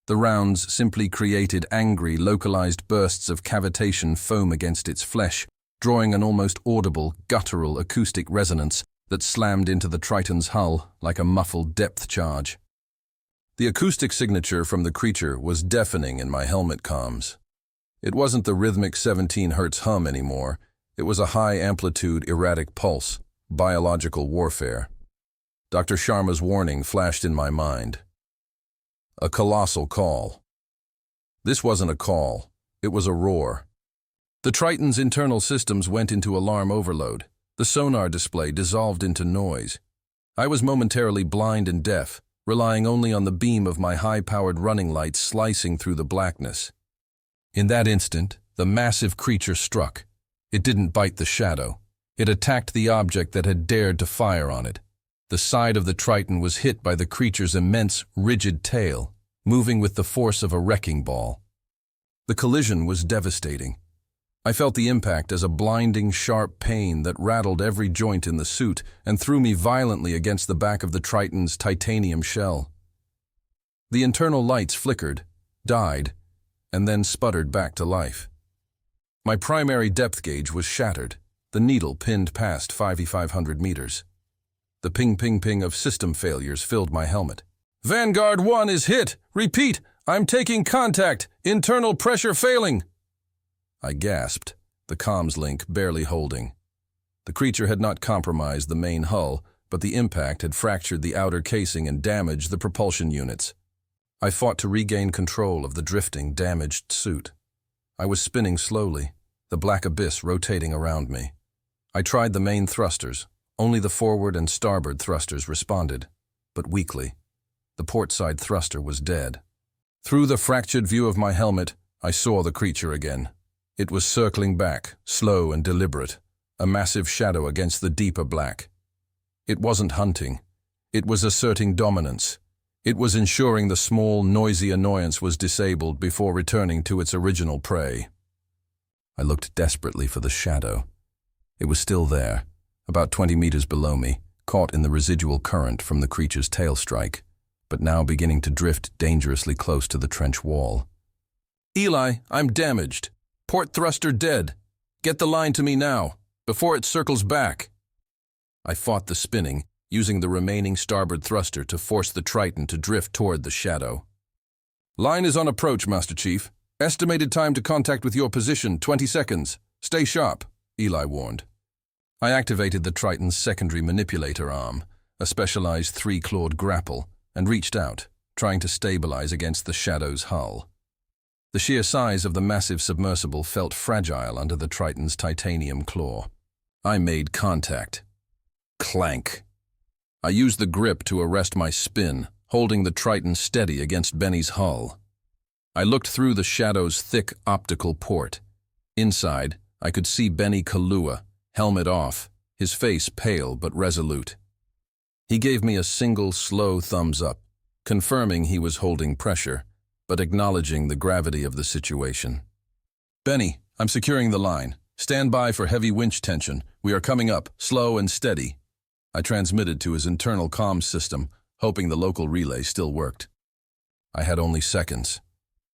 The rounds simply created angry, localized bursts of cavitation foam against its flesh, drawing an almost audible, guttural acoustic resonance that slammed into the Triton's hull like a muffled depth charge. The acoustic signature from the creature was deafening in my helmet comms. It wasn't the rhythmic 17 Hz hum anymore. It was a high-amplitude, erratic pulse, biological warfare. Dr. Sharma's warning flashed in my mind. A colossal call. This wasn't a call. It was a roar. The Triton's internal systems went into alarm overload. The sonar display dissolved into noise. I was momentarily blind and deaf, relying only on the beam of my high-powered running lights slicing through the blackness. In that instant, the massive creature struck. It didn't bite the shadow. It attacked the object that had dared to fire on it. The side of the Triton was hit by the creature's immense, rigid tail, moving with the force of a wrecking ball. The collision was devastating. I felt the impact as a blinding, sharp pain that rattled every joint in the suit and threw me violently against the back of the Triton's titanium shell. The internal lights flickered, died, and then sputtered back to life. My primary depth gauge was shattered, the needle pinned past 5,500 meters. The ping-ping-ping of system failures filled my helmet. "Vanguard 1 is hit! Repeat, I'm taking contact! Internal pressure failing!" I gasped, the comms link barely holding. The creature had not compromised the main hull, but the impact had fractured the outer casing and damaged the propulsion units. I fought to regain control of the drifting, damaged suit. I was spinning slowly, the black abyss rotating around me. I tried the main thrusters. Only the forward and starboard thrusters responded, but weakly. The port side thruster was dead. Through the fractured view of my helmet, I saw the creature again. It was circling back, slow and deliberate, a massive shadow against the deeper black. It wasn't hunting. It was asserting dominance. It was ensuring the small, noisy annoyance was disabled before returning to its original prey. I looked desperately for the shadow. It was still there, about 20 meters below me, caught in the residual current from the creature's tail strike, but now beginning to drift dangerously close to the trench wall. "Eli, I'm damaged. Port thruster dead. Get the line to me now, before it circles back." I fought the spinning, using the remaining starboard thruster to force the Triton to drift toward the shadow. "Line is on approach, Master Chief. Estimated time to contact with your position, 20 seconds. Stay sharp," Eli warned. I activated the Triton's secondary manipulator arm, a specialized three-clawed grapple, and reached out, trying to stabilize against the shadow's hull. The sheer size of the massive submersible felt fragile under the Triton's titanium claw. I made contact. Clank. I used the grip to arrest my spin, holding the Triton steady against Benny's hull. I looked through the shadow's thick optical port. Inside, I could see Benny Kahlua, helmet off, his face pale but resolute. He gave me a single slow thumbs up, confirming he was holding pressure, but acknowledging the gravity of the situation. "Benny, I'm securing the line. Stand by for heavy winch tension. We are coming up, slow and steady." I transmitted to his internal comms system, hoping the local relay still worked. I had only seconds.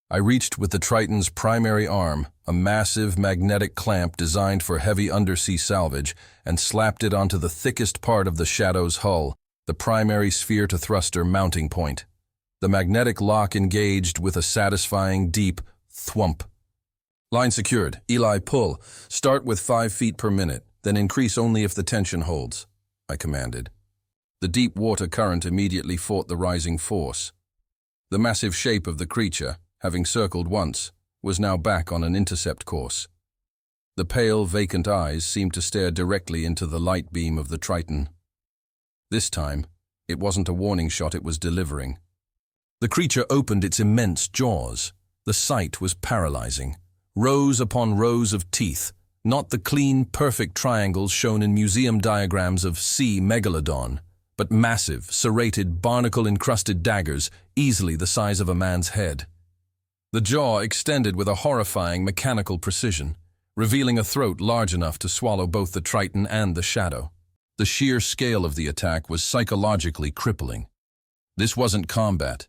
I reached with the Triton's primary arm, a massive magnetic clamp designed for heavy undersea salvage, and slapped it onto the thickest part of the Shadow's hull, the primary sphere-to-thruster mounting point. The magnetic lock engaged with a satisfying deep thwump. "Line secured. Eli, pull. Start with 5 feet per minute, then increase only if the tension holds," I commanded. The deep water current immediately fought the rising force. The massive shape of the creature, having circled once, was now back on an intercept course. The pale, vacant eyes seemed to stare directly into the light beam of the Triton. This time, it wasn't a warning shot it was delivering. The creature opened its immense jaws. The sight was paralyzing. Rows upon rows of teeth, not the clean, perfect triangles shown in museum diagrams of sea Megalodon, but massive, serrated, barnacle-encrusted daggers, easily the size of a man's head. The jaw extended with a horrifying mechanical precision, revealing a throat large enough to swallow both the Triton and the Shadow. The sheer scale of the attack was psychologically crippling. This wasn't combat.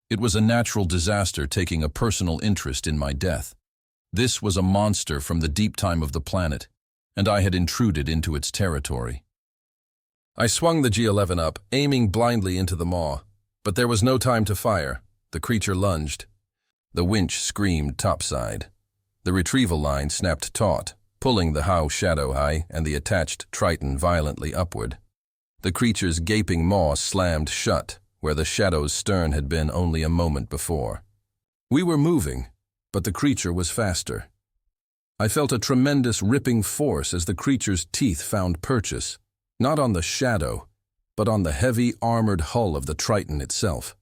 It was a natural disaster taking a personal interest in my death. This was a monster from the deep time of the planet, and I had intruded into its territory. I swung the G-11 up, aiming blindly into the maw, but there was no time to fire. The creature lunged. The winch screamed topside. The retrieval line snapped taut, pulling the Howe Shadow high and the attached Triton violently upward. The creature's gaping maw slammed shut, where the Shadow's stern had been only a moment before. We were moving, but the creature was faster. I felt a tremendous ripping force as the creature's teeth found purchase, not on the Shadow, but on the heavy, armored hull of the Triton itself.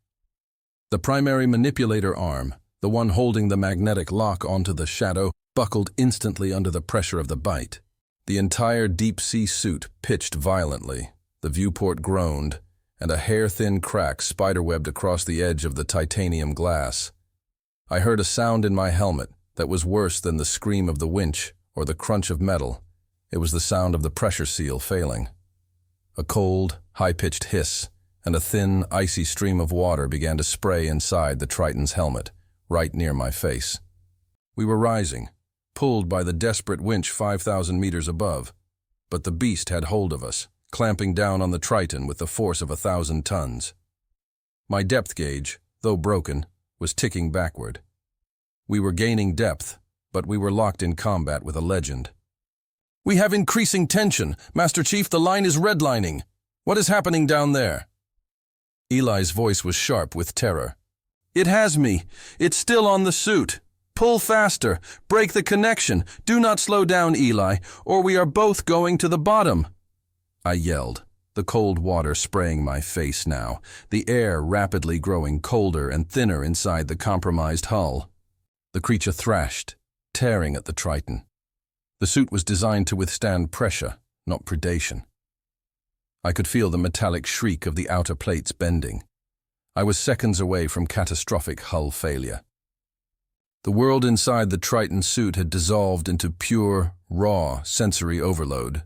The primary manipulator arm, the one holding the magnetic lock onto the Shadow, buckled instantly under the pressure of the bite. The entire deep-sea suit pitched violently. The viewport groaned, and a hair-thin crack spiderwebbed across the edge of the titanium glass. I heard a sound in my helmet that was worse than the scream of the winch or the crunch of metal. It was the sound of the pressure seal failing. A cold, high-pitched hiss, and a thin, icy stream of water began to spray inside the Triton's helmet, right near my face. We were rising, pulled by the desperate winch 5,000 meters above, but the beast had hold of us, clamping down on the Triton with the force of 1,000 tons. My depth gauge, though broken, was ticking backward. We were gaining depth, but we were locked in combat with a legend. "We have increasing tension. Master Chief, the line is redlining. What is happening down there?" Eli's voice was sharp with terror. "It has me. It's still on the suit. Pull faster. Break the connection. Do not slow down, Eli, or we are both going to the bottom," I yelled, the cold water spraying my face now, the air rapidly growing colder and thinner inside the compromised hull. The creature thrashed, tearing at the Triton. The suit was designed to withstand pressure, not predation. I could feel the metallic shriek of the outer plates bending. I was seconds away from catastrophic hull failure. The world inside the Triton suit had dissolved into pure, raw sensory overload.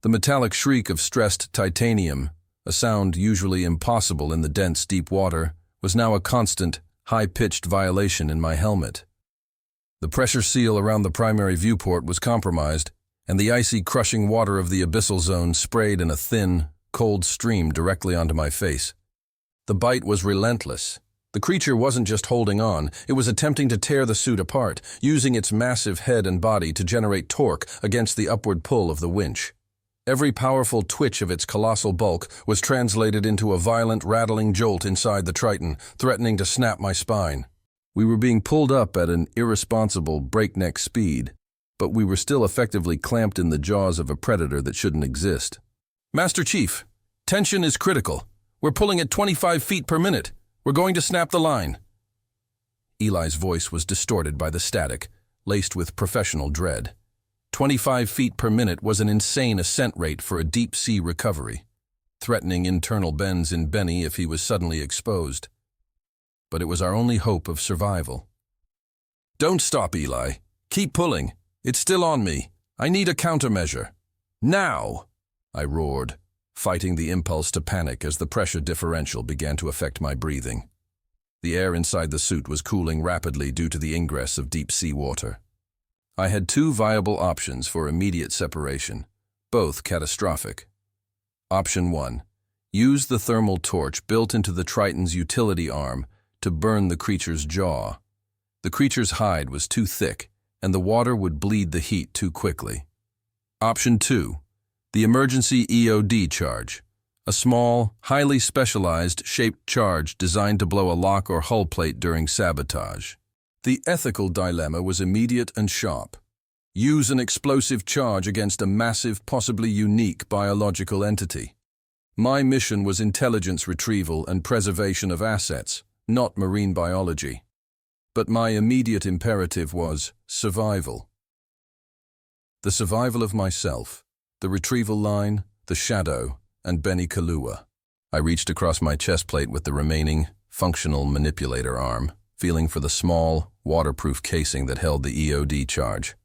The metallic shriek of stressed titanium, a sound usually impossible in the dense, deep water, was now a constant, high-pitched violation in my helmet. The pressure seal around the primary viewport was compromised, and the icy, crushing water of the abyssal zone sprayed in a thin, cold stream directly onto my face. The bite was relentless. The creature wasn't just holding on, it was attempting to tear the suit apart, using its massive head and body to generate torque against the upward pull of the winch. Every powerful twitch of its colossal bulk was translated into a violent, rattling jolt inside the Triton, threatening to snap my spine. We were being pulled up at an irresponsible, breakneck speed, but we were still effectively clamped in the jaws of a predator that shouldn't exist. "Master Chief, tension is critical. We're pulling at 25 feet per minute. We're going to snap the line." Eli's voice was distorted by the static, laced with professional dread. 25 feet per minute was an insane ascent rate for a deep-sea recovery, threatening internal bends in Benny if he was suddenly exposed. But it was our only hope of survival. "Don't stop, Eli. Keep pulling. It's still on me. I need a countermeasure. Now!" I roared, fighting the impulse to panic as the pressure differential began to affect my breathing. The air inside the suit was cooling rapidly due to the ingress of deep sea water. I had two viable options for immediate separation, both catastrophic. Option 1. Use the thermal torch built into the Triton's utility arm to burn the creature's jaw. The creature's hide was too thick, and the water would bleed the heat too quickly. Option 2. The emergency EOD charge, a small, highly specialized, shaped charge designed to blow a lock or hull plate during sabotage. The ethical dilemma was immediate and sharp. Use an explosive charge against a massive, possibly unique biological entity. My mission was intelligence retrieval and preservation of assets, not marine biology. But my immediate imperative was survival. The survival of myself, the retrieval line, the shadow, and Benny Kahlua. I reached across my chest plate with the remaining, functional manipulator arm, feeling for the small, waterproof casing that held the EOD charge.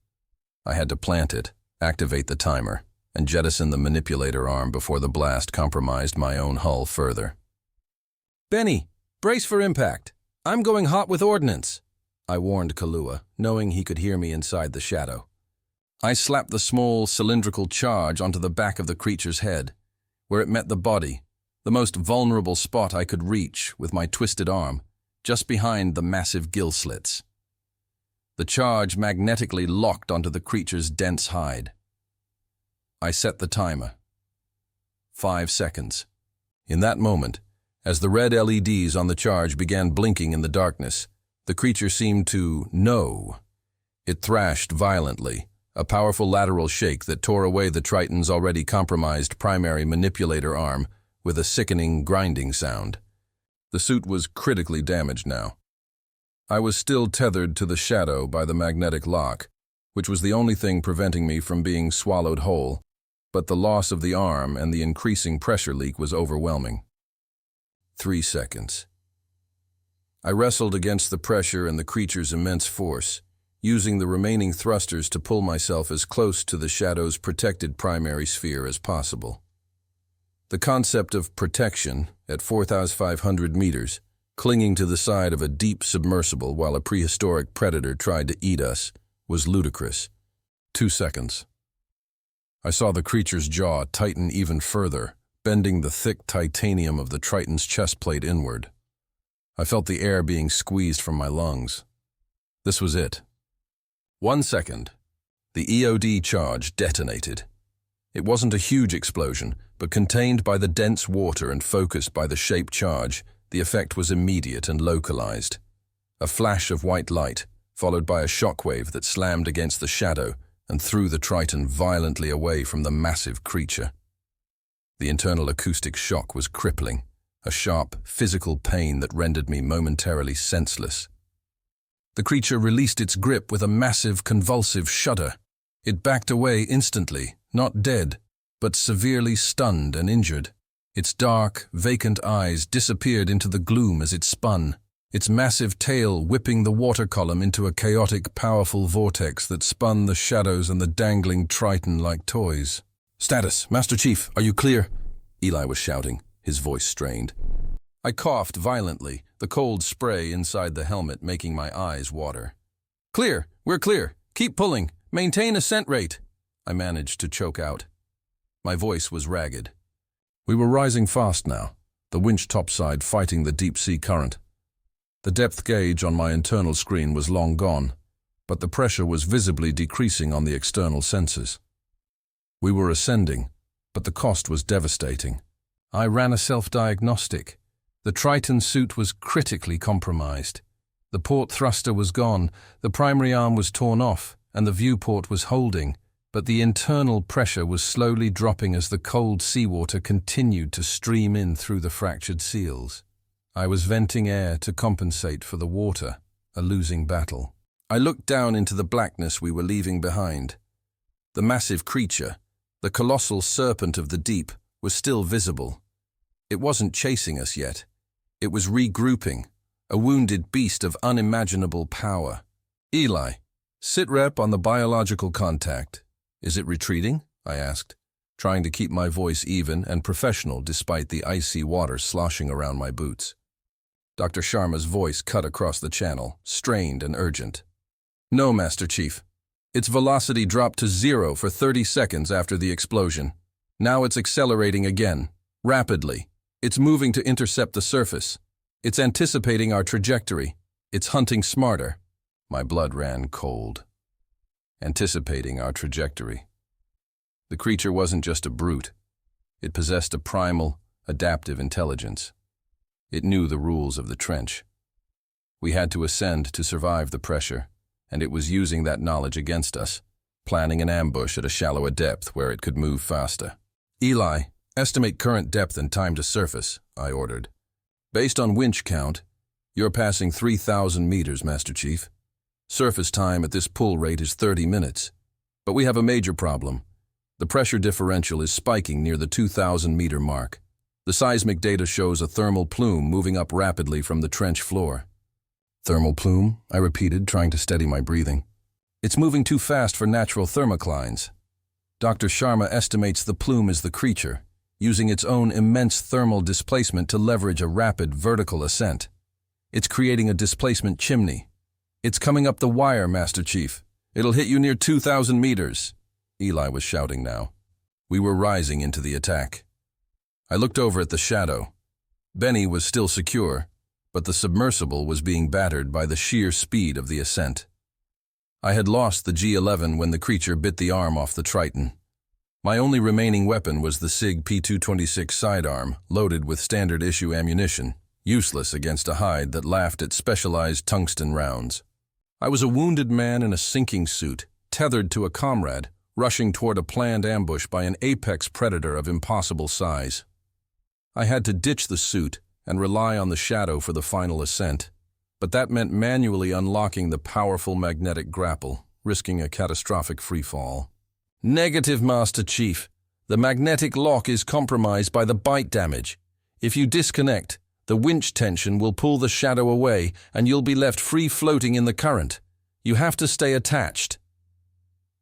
I had to plant it, activate the timer, and jettison the manipulator arm before the blast compromised my own hull further. "Benny, brace for impact. I'm going hot with ordnance," I warned Kahlua, knowing he could hear me inside the shadow. I slapped the small, cylindrical charge onto the back of the creature's head, where it met the body, the most vulnerable spot I could reach with my twisted arm, just behind the massive gill slits. The charge magnetically locked onto the creature's dense hide. I set the timer. 5 seconds. In that moment, as the red LEDs on the charge began blinking in the darkness, the creature seemed to know. It thrashed violently, a powerful lateral shake that tore away the Triton's already compromised primary manipulator arm with a sickening, grinding sound. The suit was critically damaged now. I was still tethered to the shadow by the magnetic lock, which was the only thing preventing me from being swallowed whole, but the loss of the arm and the increasing pressure leak was overwhelming. 3 seconds. I wrestled against the pressure and the creature's immense force, using the remaining thrusters to pull myself as close to the shadow's protected primary sphere as possible. The concept of protection at 4,500 meters, clinging to the side of a deep submersible while a prehistoric predator tried to eat us, was ludicrous. 2 seconds. I saw the creature's jaw tighten even further, bending the thick titanium of the Triton's chest plate inward. I felt the air being squeezed from my lungs. This was it. 1 second. The EOD charge detonated. It wasn't a huge explosion, but contained by the dense water and focused by the shape charge, the effect was immediate and localized. A flash of white light, followed by a shockwave that slammed against the shadow and threw the Triton violently away from the massive creature. The internal acoustic shock was crippling, a sharp, physical pain that rendered me momentarily senseless. The creature released its grip with a massive, convulsive shudder. It backed away instantly, not dead, but severely stunned and injured. Its dark, vacant eyes disappeared into the gloom as it spun, its massive tail whipping the water column into a chaotic, powerful vortex that spun the shadows and the dangling Triton like toys. "Status, Master Chief, are you clear?" Eli was shouting, his voice strained. I coughed violently, the cold spray inside the helmet making my eyes water. "Clear, we're clear. Keep pulling. Maintain ascent rate," I managed to choke out. My voice was ragged. We were rising fast now, the winch topside fighting the deep-sea current. The depth gauge on my internal screen was long gone, but the pressure was visibly decreasing on the external sensors. We were ascending, but the cost was devastating. I ran a self-diagnostic. The Triton suit was critically compromised. The port thruster was gone, the primary arm was torn off, and the viewport was holding, but the internal pressure was slowly dropping as the cold seawater continued to stream in through the fractured seals. I was venting air to compensate for the water, a losing battle. I looked down into the blackness we were leaving behind. The massive creature, the colossal serpent of the deep, was still visible. It wasn't chasing us yet. It was regrouping, a wounded beast of unimaginable power. "Eli, sit rep on the biological contact. Is it retreating?" I asked, trying to keep my voice even and professional despite the icy water sloshing around my boots. Dr. Sharma's voice cut across the channel, strained and urgent. "No, Master Chief. Its velocity dropped to 0 for 30 seconds after the explosion. Now it's accelerating again, rapidly. It's moving to intercept the surface. It's anticipating our trajectory. It's hunting smarter." My blood ran cold. Anticipating our trajectory. The creature wasn't just a brute. It possessed a primal, adaptive intelligence. It knew the rules of the trench. We had to ascend to survive the pressure, and it was using that knowledge against us, planning an ambush at a shallower depth where it could move faster. "Eli, estimate current depth and time to surface," I ordered. "Based on winch count, you're passing 3,000 meters, Master Chief. Surface time at this pull rate is 30 minutes. But we have a major problem. The pressure differential is spiking near the 2,000-meter mark. The seismic data shows a thermal plume moving up rapidly from the trench floor." "Thermal plume?" I repeated, trying to steady my breathing. "It's moving too fast for natural thermoclines. Dr. Sharma estimates the plume is the creature, using its own immense thermal displacement to leverage a rapid vertical ascent. It's creating a displacement chimney. It's coming up the wire, Master Chief. It'll hit you near 2,000 meters. Eli was shouting now. We were rising into the attack. I looked over at the shadow. Benny was still secure, but the submersible was being battered by the sheer speed of the ascent. I had lost the G-11 when the creature bit the arm off the Triton. My only remaining weapon was the SIG P226 sidearm, loaded with standard-issue ammunition, useless against a hide that laughed at specialized tungsten rounds. I was a wounded man in a sinking suit, tethered to a comrade, rushing toward a planned ambush by an apex predator of impossible size. I had to ditch the suit and rely on the shadow for the final ascent, but that meant manually unlocking the powerful magnetic grapple, risking a catastrophic freefall. Negative, Master Chief. The magnetic lock is compromised by the bite damage. If you disconnect, the winch tension will pull the shadow away and you'll be left free-floating in the current. You have to stay attached."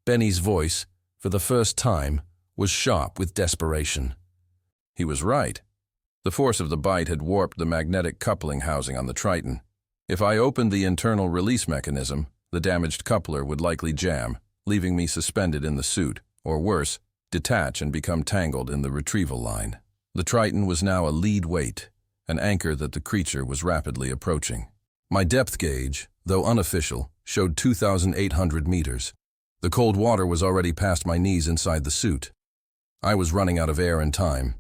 Benny's voice, for the first time, was sharp with desperation. He was right. The force of the bite had warped the magnetic coupling housing on the Triton. If I opened the internal release mechanism, the damaged coupler would likely jam, leaving me suspended in the suit, or worse, detach and become tangled in the retrieval line. The Triton was now a lead weight, an anchor that the creature was rapidly approaching. My depth gauge, though unofficial, showed 2,800 meters. The cold water was already past my knees inside the suit. I was running out of air and time.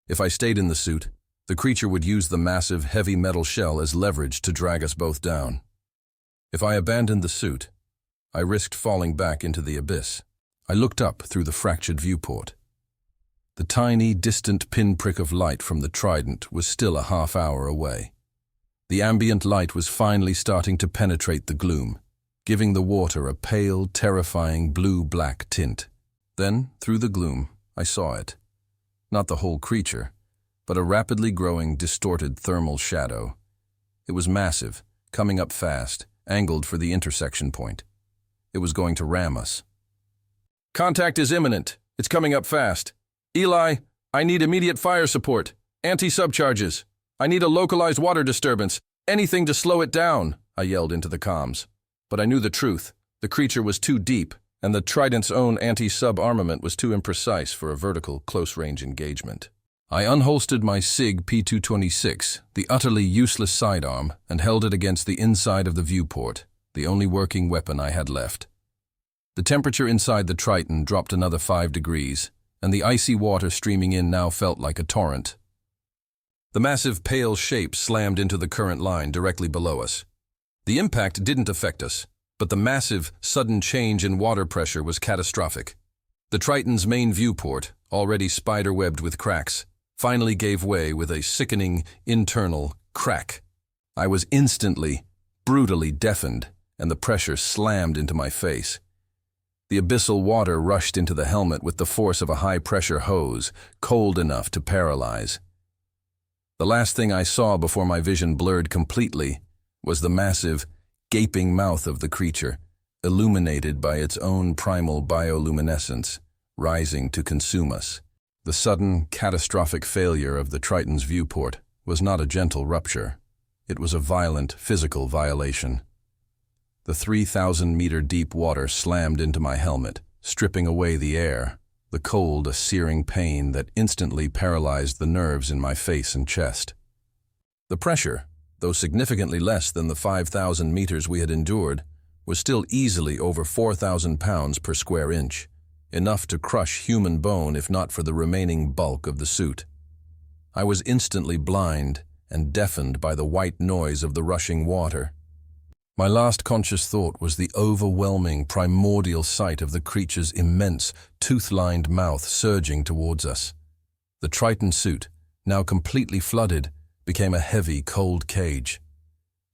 If I stayed in the suit, the creature would use the massive, heavy metal shell as leverage to drag us both down. If I abandoned the suit, I risked falling back into the abyss. I looked up through the fractured viewport. The tiny, distant pinprick of light from the Trident was still a half-hour away. The ambient light was finally starting to penetrate the gloom, giving the water a pale, terrifying blue-black tint. Then, through the gloom, I saw it. Not the whole creature, but a rapidly growing, distorted thermal shadow. It was massive, coming up fast, angled for the intersection point. It was going to ram us. "Contact is imminent. It's coming up fast. Eli, I need immediate fire support. Anti-subcharges. I need a localized water disturbance. Anything to slow it down," I yelled into the comms. But I knew the truth. The creature was too deep, and the Trident's own anti-sub armament was too imprecise for a vertical, close-range engagement. I unholstered my SIG P226, the utterly useless sidearm, and held it against the inside of the viewport, the only working weapon I had left. The temperature inside the Triton dropped another 5 degrees, and the icy water streaming in now felt like a torrent. The massive pale shape slammed into the current line directly below us. The impact didn't affect us, but the massive, sudden change in water pressure was catastrophic. The Triton's main viewport, already spider-webbed with cracks, finally gave way with a sickening, internal crack. I was instantly, brutally deafened, and the pressure slammed into my face. The abyssal water rushed into the helmet with the force of a high-pressure hose, cold enough to paralyze. The last thing I saw before my vision blurred completely was the massive, gaping mouth of the creature, illuminated by its own primal bioluminescence, rising to consume us. The sudden, catastrophic failure of the Triton's viewport was not a gentle rupture. It was a violent, physical violation. The 3,000-meter deep water slammed into my helmet, stripping away the air, the cold a searing pain that instantly paralyzed the nerves in my face and chest. The pressure, though significantly less than the 5,000 meters we had endured, was still easily over 4,000 pounds per square inch, enough to crush human bone if not for the remaining bulk of the suit. I was instantly blind and deafened by the white noise of the rushing water. My last conscious thought was the overwhelming, primordial sight of the creature's immense, tooth-lined mouth surging towards us. The Triton suit, now completely flooded, became a heavy, cold cage.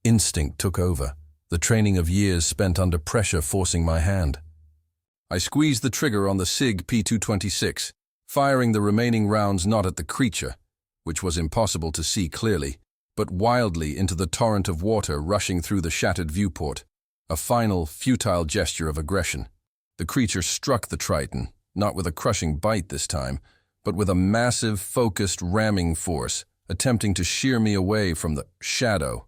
Instinct took over, the training of years spent under pressure forcing my hand. I squeezed the trigger on the SIG P226, firing the remaining rounds not at the creature, which was impossible to see clearly, but wildly into the torrent of water rushing through the shattered viewport, a final, futile gesture of aggression. The creature struck the Triton, not with a crushing bite this time, but with a massive, focused, ramming force, attempting to shear me away from the shadow.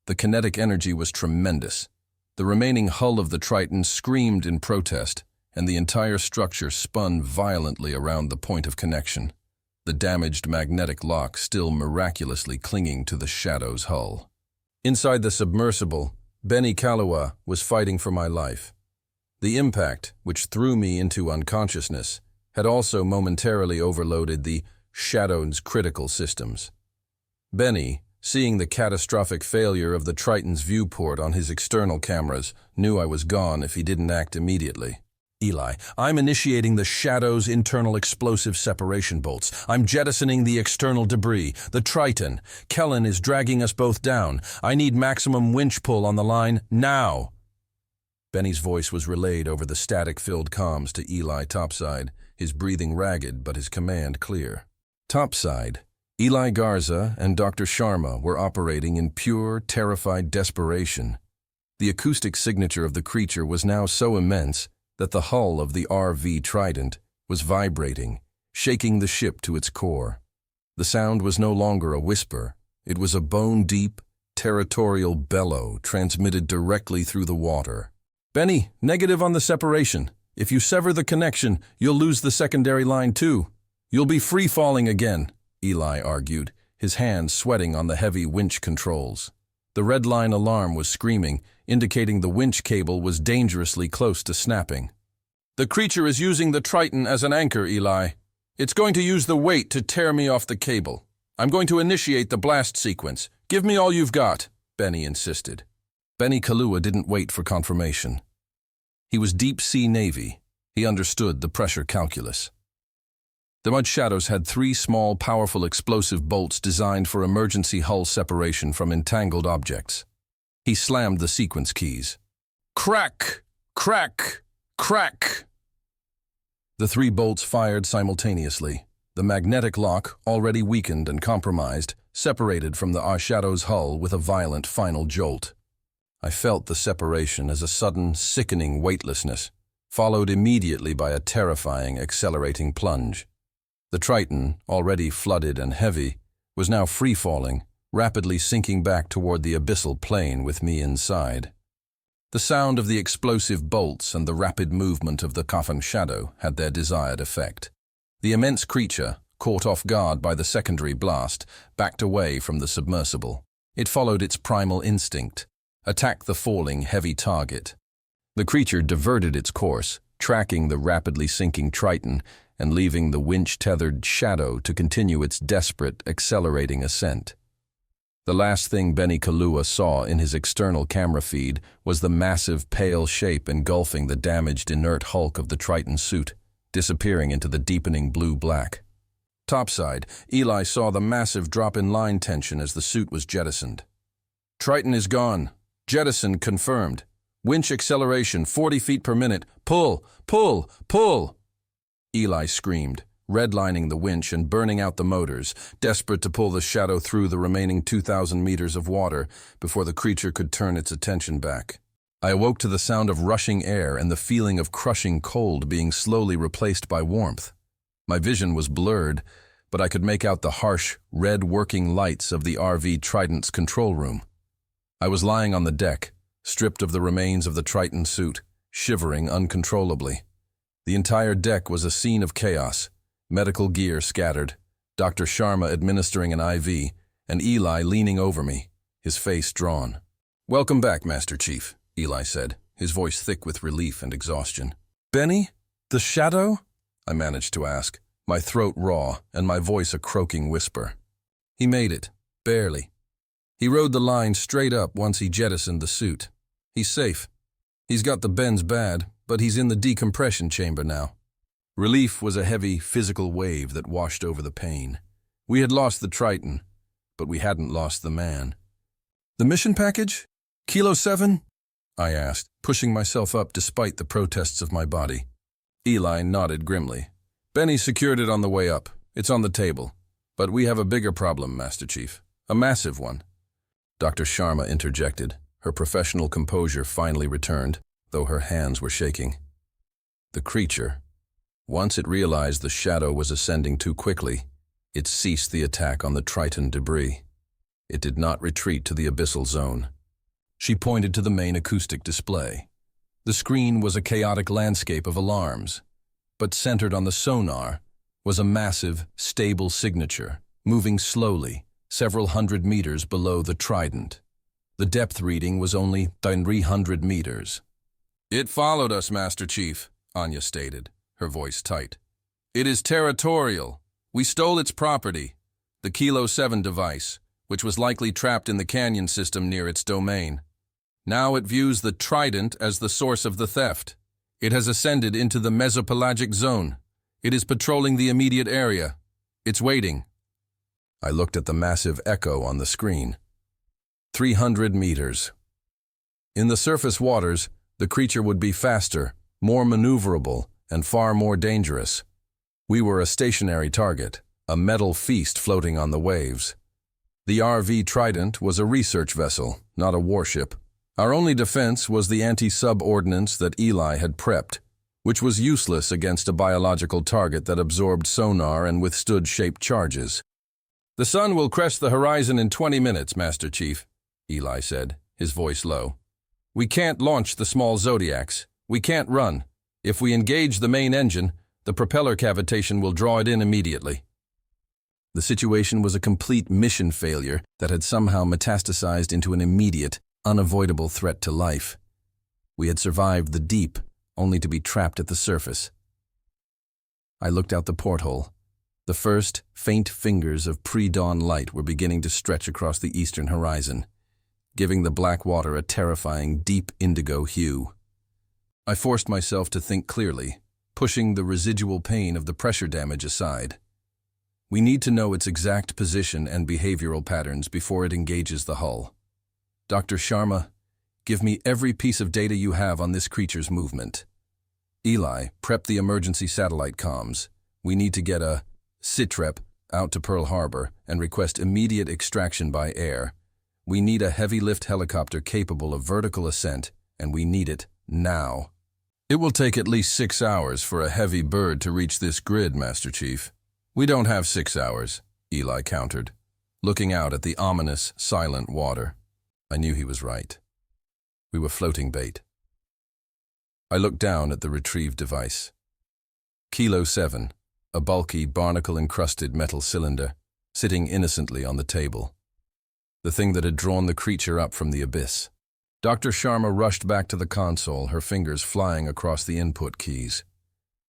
The kinetic energy was tremendous. The remaining hull of the Triton screamed in protest, and the entire structure spun violently around the point of connection, the damaged magnetic lock still miraculously clinging to the Shadow's hull. Inside the submersible, Benny Kalua was fighting for my life. The impact, which threw me into unconsciousness, had also momentarily overloaded the Shadow's critical systems. Benny, seeing the catastrophic failure of the Triton's viewport on his external cameras, knew I was gone if he didn't act immediately. "Eli, I'm initiating the Shadow's internal explosive separation bolts. I'm jettisoning the external debris. The Triton. Kellen is dragging us both down. I need maximum winch pull on the line, now." Benny's voice was relayed over the static-filled comms to Eli topside, his breathing ragged but his command clear. Topside, Eli Garza and Dr. Sharma were operating in pure, terrified desperation. The acoustic signature of the creature was now so immense that the hull of the RV Trident was vibrating, shaking the ship to its core. The sound was no longer a whisper. It was a bone-deep, territorial bellow transmitted directly through the water. "Benny, negative on the separation. If you sever the connection, you'll lose the secondary line too. You'll be free-falling again," Eli argued, his hands sweating on the heavy winch controls. The red line alarm was screaming, indicating the winch cable was dangerously close to snapping. "The creature is using the Triton as an anchor, Eli. It's going to use the weight to tear me off the cable. I'm going to initiate the blast sequence. Give me all you've got," Benny insisted. Benny Kaluuya didn't wait for confirmation. He was deep-sea Navy. He understood the pressure calculus. The Mud Shadows had 3 small, powerful explosive bolts designed for emergency hull separation from entangled objects. He slammed the sequence keys. Crack! Crack! Crack! The 3 bolts fired simultaneously. The magnetic lock, already weakened and compromised, separated from the Shadow's hull with a violent final jolt. I felt the separation as a sudden, sickening weightlessness, followed immediately by a terrifying, accelerating plunge. The Triton, already flooded and heavy, was now free-falling, rapidly sinking back toward the abyssal plain with me inside. The sound of the explosive bolts and the rapid movement of the coffin shadow had their desired effect. The immense creature, caught off guard by the secondary blast, backed away from the submersible. It followed its primal instinct: attack the falling, heavy target. The creature diverted its course, tracking the rapidly sinking Triton and leaving the winch-tethered shadow to continue its desperate, accelerating ascent. The last thing Benny Kaluuya saw in his external camera feed was the massive, pale shape engulfing the damaged, inert hulk of the Triton suit, disappearing into the deepening blue-black. Topside, Eli saw the massive drop in line tension as the suit was jettisoned. "Triton is gone. Jettison confirmed. Winch acceleration 40 feet per minute. Pull! Pull! Pull!" Eli screamed, redlining the winch and burning out the motors, desperate to pull the shadow through the remaining 2,000 meters of water before the creature could turn its attention back. I awoke to the sound of rushing air and the feeling of crushing cold being slowly replaced by warmth. My vision was blurred, but I could make out the harsh, red working lights of the RV Trident's control room. I was lying on the deck, stripped of the remains of the Triton suit, shivering uncontrollably. The entire deck was a scene of chaos, medical gear scattered, Dr. Sharma administering an IV, and Eli leaning over me, his face drawn. "Welcome back, Master Chief," Eli said, his voice thick with relief and exhaustion. "Benny? The Shadow?" I managed to ask, my throat raw and my voice a croaking whisper. "He made it, barely. He rode the line straight up once he jettisoned the suit. He's safe. He's got the bends bad, but he's in the decompression chamber now." Relief was a heavy, physical wave that washed over the pain. We had lost the Triton, but we hadn't lost the man. "The mission package? Kilo 7? I asked, pushing myself up despite the protests of my body. Eli nodded grimly. "Benny secured it on the way up. It's on the table. But we have a bigger problem, Master Chief. A massive one." Dr. Sharma interjected. Her professional composure finally returned, though her hands were shaking. "The creature. Once it realized the shadow was ascending too quickly, it ceased the attack on the Triton debris. It did not retreat to the abyssal zone." She pointed to the main acoustic display. The screen was a chaotic landscape of alarms, but centered on the sonar was a massive, stable signature, moving slowly, several hundred meters below the Trident. The depth reading was only 300 meters. "It followed us, Master Chief," Anya stated, her voice tight. "It is territorial. We stole its property, the Kilo 7 device, which was likely trapped in the canyon system near its domain. Now it views the Trident as the source of the theft. It has ascended into the mesopelagic zone. It is patrolling the immediate area. It's waiting." I looked at the massive echo on the screen. 300 meters. In the surface waters, the creature would be faster, more maneuverable, and far more dangerous. We were a stationary target, a metal feast floating on the waves. The RV Trident was a research vessel, not a warship. Our only defense was the anti-sub ordnance that Eli had prepped, which was useless against a biological target that absorbed sonar and withstood shaped charges. "The sun will crest the horizon in 20 minutes, Master Chief," Eli said, his voice low. "We can't launch the small Zodiacs. We can't run. If we engage the main engine, the propeller cavitation will draw it in immediately." The situation was a complete mission failure that had somehow metastasized into an immediate, unavoidable threat to life. We had survived the deep, only to be trapped at the surface. I looked out the porthole. The first, faint fingers of pre-dawn light were beginning to stretch across the eastern horizon, giving the black water a terrifying, deep indigo hue. I forced myself to think clearly, pushing the residual pain of the pressure damage aside. We need to know its exact position and behavioral patterns before it engages the hull. Dr. Sharma, give me every piece of data you have on this creature's movement. Eli, prep the emergency satellite comms. We need to get a SITREP out to Pearl Harbor and request immediate extraction by air. We need a heavy-lift helicopter capable of vertical ascent, and we need it now. It will take at least 6 hours for a heavy bird to reach this grid, Master Chief. We don't have 6 hours, Eli countered, looking out at the ominous, silent water. I knew he was right. We were floating bait. I looked down at the retrieved device. Kilo 7, a bulky, barnacle-encrusted metal cylinder, sitting innocently on the table. The thing that had drawn the creature up from the abyss. Dr. Sharma rushed back to the console, her fingers flying across the input keys.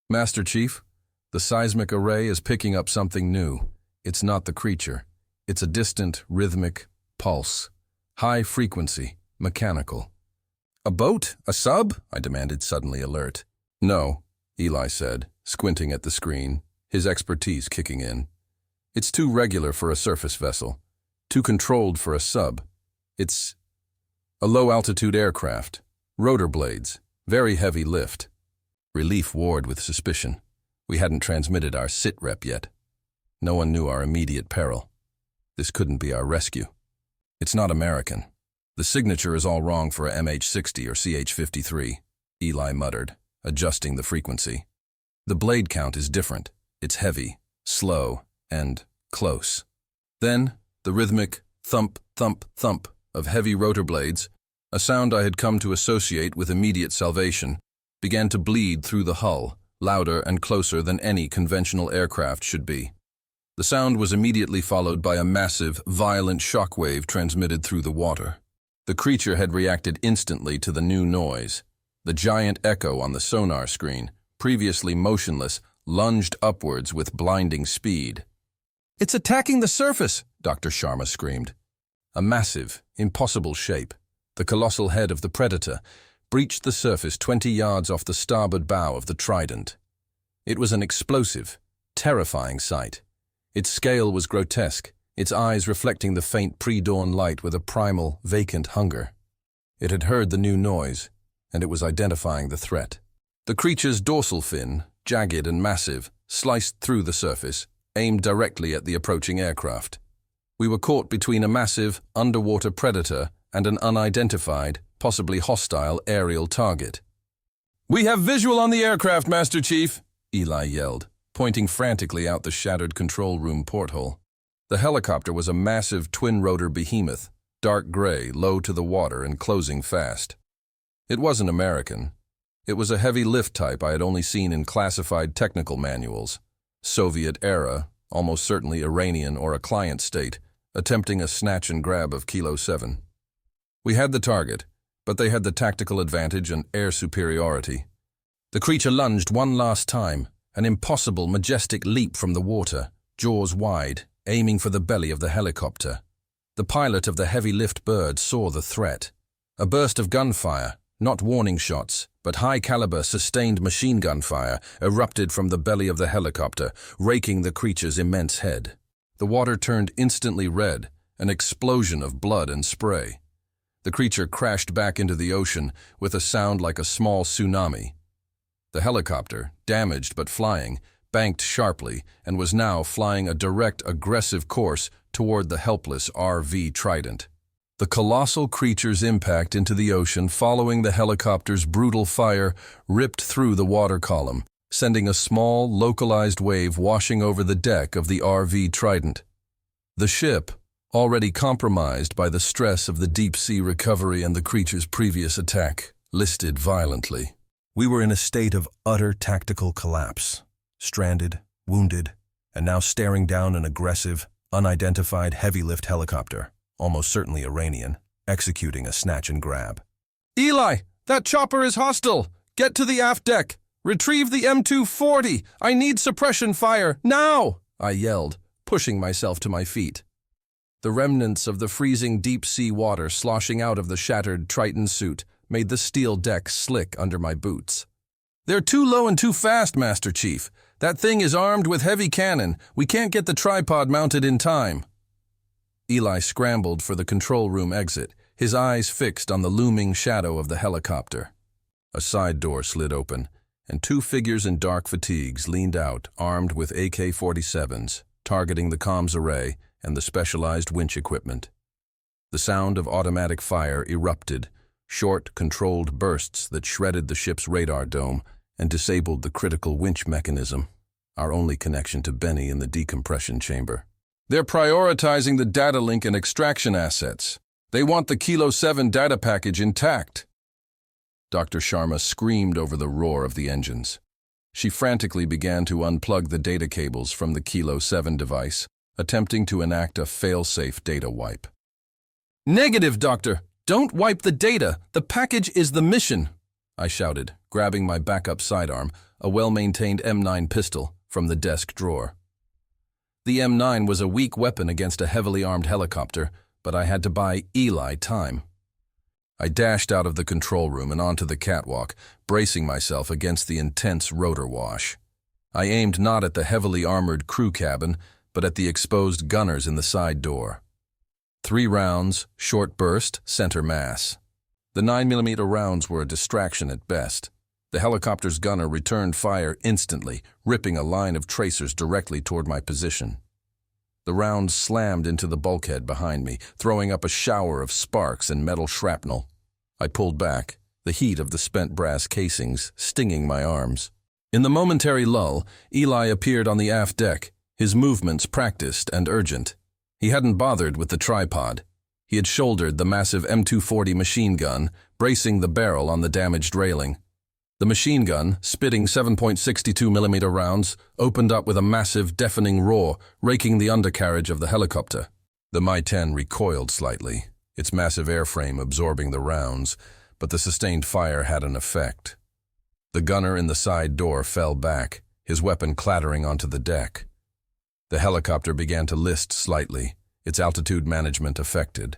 Master Chief, the seismic array is picking up something new. It's not the creature. It's a distant, rhythmic pulse. High frequency, mechanical. A boat? A sub? I demanded, suddenly alert. No, Eli said, squinting at the screen, his expertise kicking in. It's too regular for a surface vessel. Too controlled for a sub. It's a low-altitude aircraft. Rotor blades. Very heavy lift. Relief warred with suspicion. We hadn't transmitted our SITREP yet. No one knew our immediate peril. This couldn't be our rescue. It's not American. The signature is all wrong for a MH-60 or CH-53, Eli muttered, adjusting the frequency. The blade count is different. It's heavy, slow, and close. Then, the rhythmic thump, thump, thump of heavy rotor blades, a sound I had come to associate with immediate salvation, began to bleed through the hull, louder and closer than any conventional aircraft should be. The sound was immediately followed by a massive, violent shockwave transmitted through the water. The creature had reacted instantly to the new noise. The giant echo on the sonar screen, previously motionless, lunged upwards with blinding speed. "It's attacking the surface!" Dr. Sharma screamed. A massive, impossible shape, the colossal head of the predator, breached the surface 20 yards off the starboard bow of the Trident. It was an explosive, terrifying sight. Its scale was grotesque, its eyes reflecting the faint pre-dawn light with a primal, vacant hunger. It had heard the new noise, and it was identifying the threat. The creature's dorsal fin, jagged and massive, sliced through the surface, aimed directly at the approaching aircraft. We were caught between a massive, underwater predator and an unidentified, possibly hostile aerial target. "We have visual on the aircraft, Master Chief," Eli yelled, pointing frantically out the shattered control room porthole. The helicopter was a massive twin-rotor behemoth, dark gray, low to the water and closing fast. It wasn't American. It was a heavy lift type I had only seen in classified technical manuals. Soviet era, almost certainly Iranian or a client state, attempting a snatch and grab of Kilo 7. We had the target, but they had the tactical advantage and air superiority. The creature lunged one last time, an impossible, majestic leap from the water, jaws wide, aiming for the belly of the helicopter. The pilot of the heavy-lift bird saw the threat. A burst of gunfire, not warning shots, but high-caliber, sustained machine gun fire erupted from the belly of the helicopter, raking the creature's immense head. The water turned instantly red, an explosion of blood and spray. The creature crashed back into the ocean with a sound like a small tsunami. The helicopter, damaged but flying, banked sharply and was now flying a direct, aggressive course toward the helpless RV Trident. The colossal creature's impact into the ocean following the helicopter's brutal fire ripped through the water column, sending a small, localized wave washing over the deck of the RV Trident. The ship, already compromised by the stress of the deep-sea recovery and the creature's previous attack, listed violently. We were in a state of utter tactical collapse, stranded, wounded, and now staring down an aggressive, unidentified heavy-lift helicopter, almost certainly Iranian, executing a snatch and grab. "Eli, that chopper is hostile! Get to the aft deck! Retrieve the M240! I need suppression fire, now!" I yelled, pushing myself to my feet. The remnants of the freezing deep-sea water sloshing out of the shattered Triton suit made the steel deck slick under my boots. "They're too low and too fast, Master Chief. That thing is armed with heavy cannon. We can't get the tripod mounted in time." Eli scrambled for the control room exit, his eyes fixed on the looming shadow of the helicopter. A side door slid open, and two figures in dark fatigues leaned out, armed with AK-47s, targeting the comms array and the specialized winch equipment. The sound of automatic fire erupted, short, controlled bursts that shredded the ship's radar dome and disabled the critical winch mechanism, our only connection to Benny in the decompression chamber. "They're prioritizing the data link and extraction assets. They want the Kilo 7 data package intact." Dr. Sharma screamed over the roar of the engines. She frantically began to unplug the data cables from the Kilo 7 device, attempting to enact a fail-safe data wipe. "Negative, Doctor! Don't wipe the data! The package is the mission!" I shouted, grabbing my backup sidearm, a well-maintained M9 pistol, from the desk drawer. The M9 was a weak weapon against a heavily armed helicopter, but I had to buy Eli time. I dashed out of the control room and onto the catwalk, bracing myself against the intense rotor wash. I aimed not at the heavily armored crew cabin, but at the exposed gunners in the side door. 3 rounds, short burst, center mass. The 9mm rounds were a distraction at best. The helicopter's gunner returned fire instantly, ripping a line of tracers directly toward my position. The rounds slammed into the bulkhead behind me, throwing up a shower of sparks and metal shrapnel. I pulled back, the heat of the spent brass casings stinging my arms. In the momentary lull, Eli appeared on the aft deck, his movements practiced and urgent. He hadn't bothered with the tripod. He had shouldered the massive M240 machine gun, bracing the barrel on the damaged railing. The machine gun, spitting 7.62mm rounds, opened up with a massive, deafening roar, raking the undercarriage of the helicopter. The Mi-10 recoiled slightly, its massive airframe absorbing the rounds, but the sustained fire had an effect. The gunner in the side door fell back, his weapon clattering onto the deck. The helicopter began to list slightly, its altitude management affected.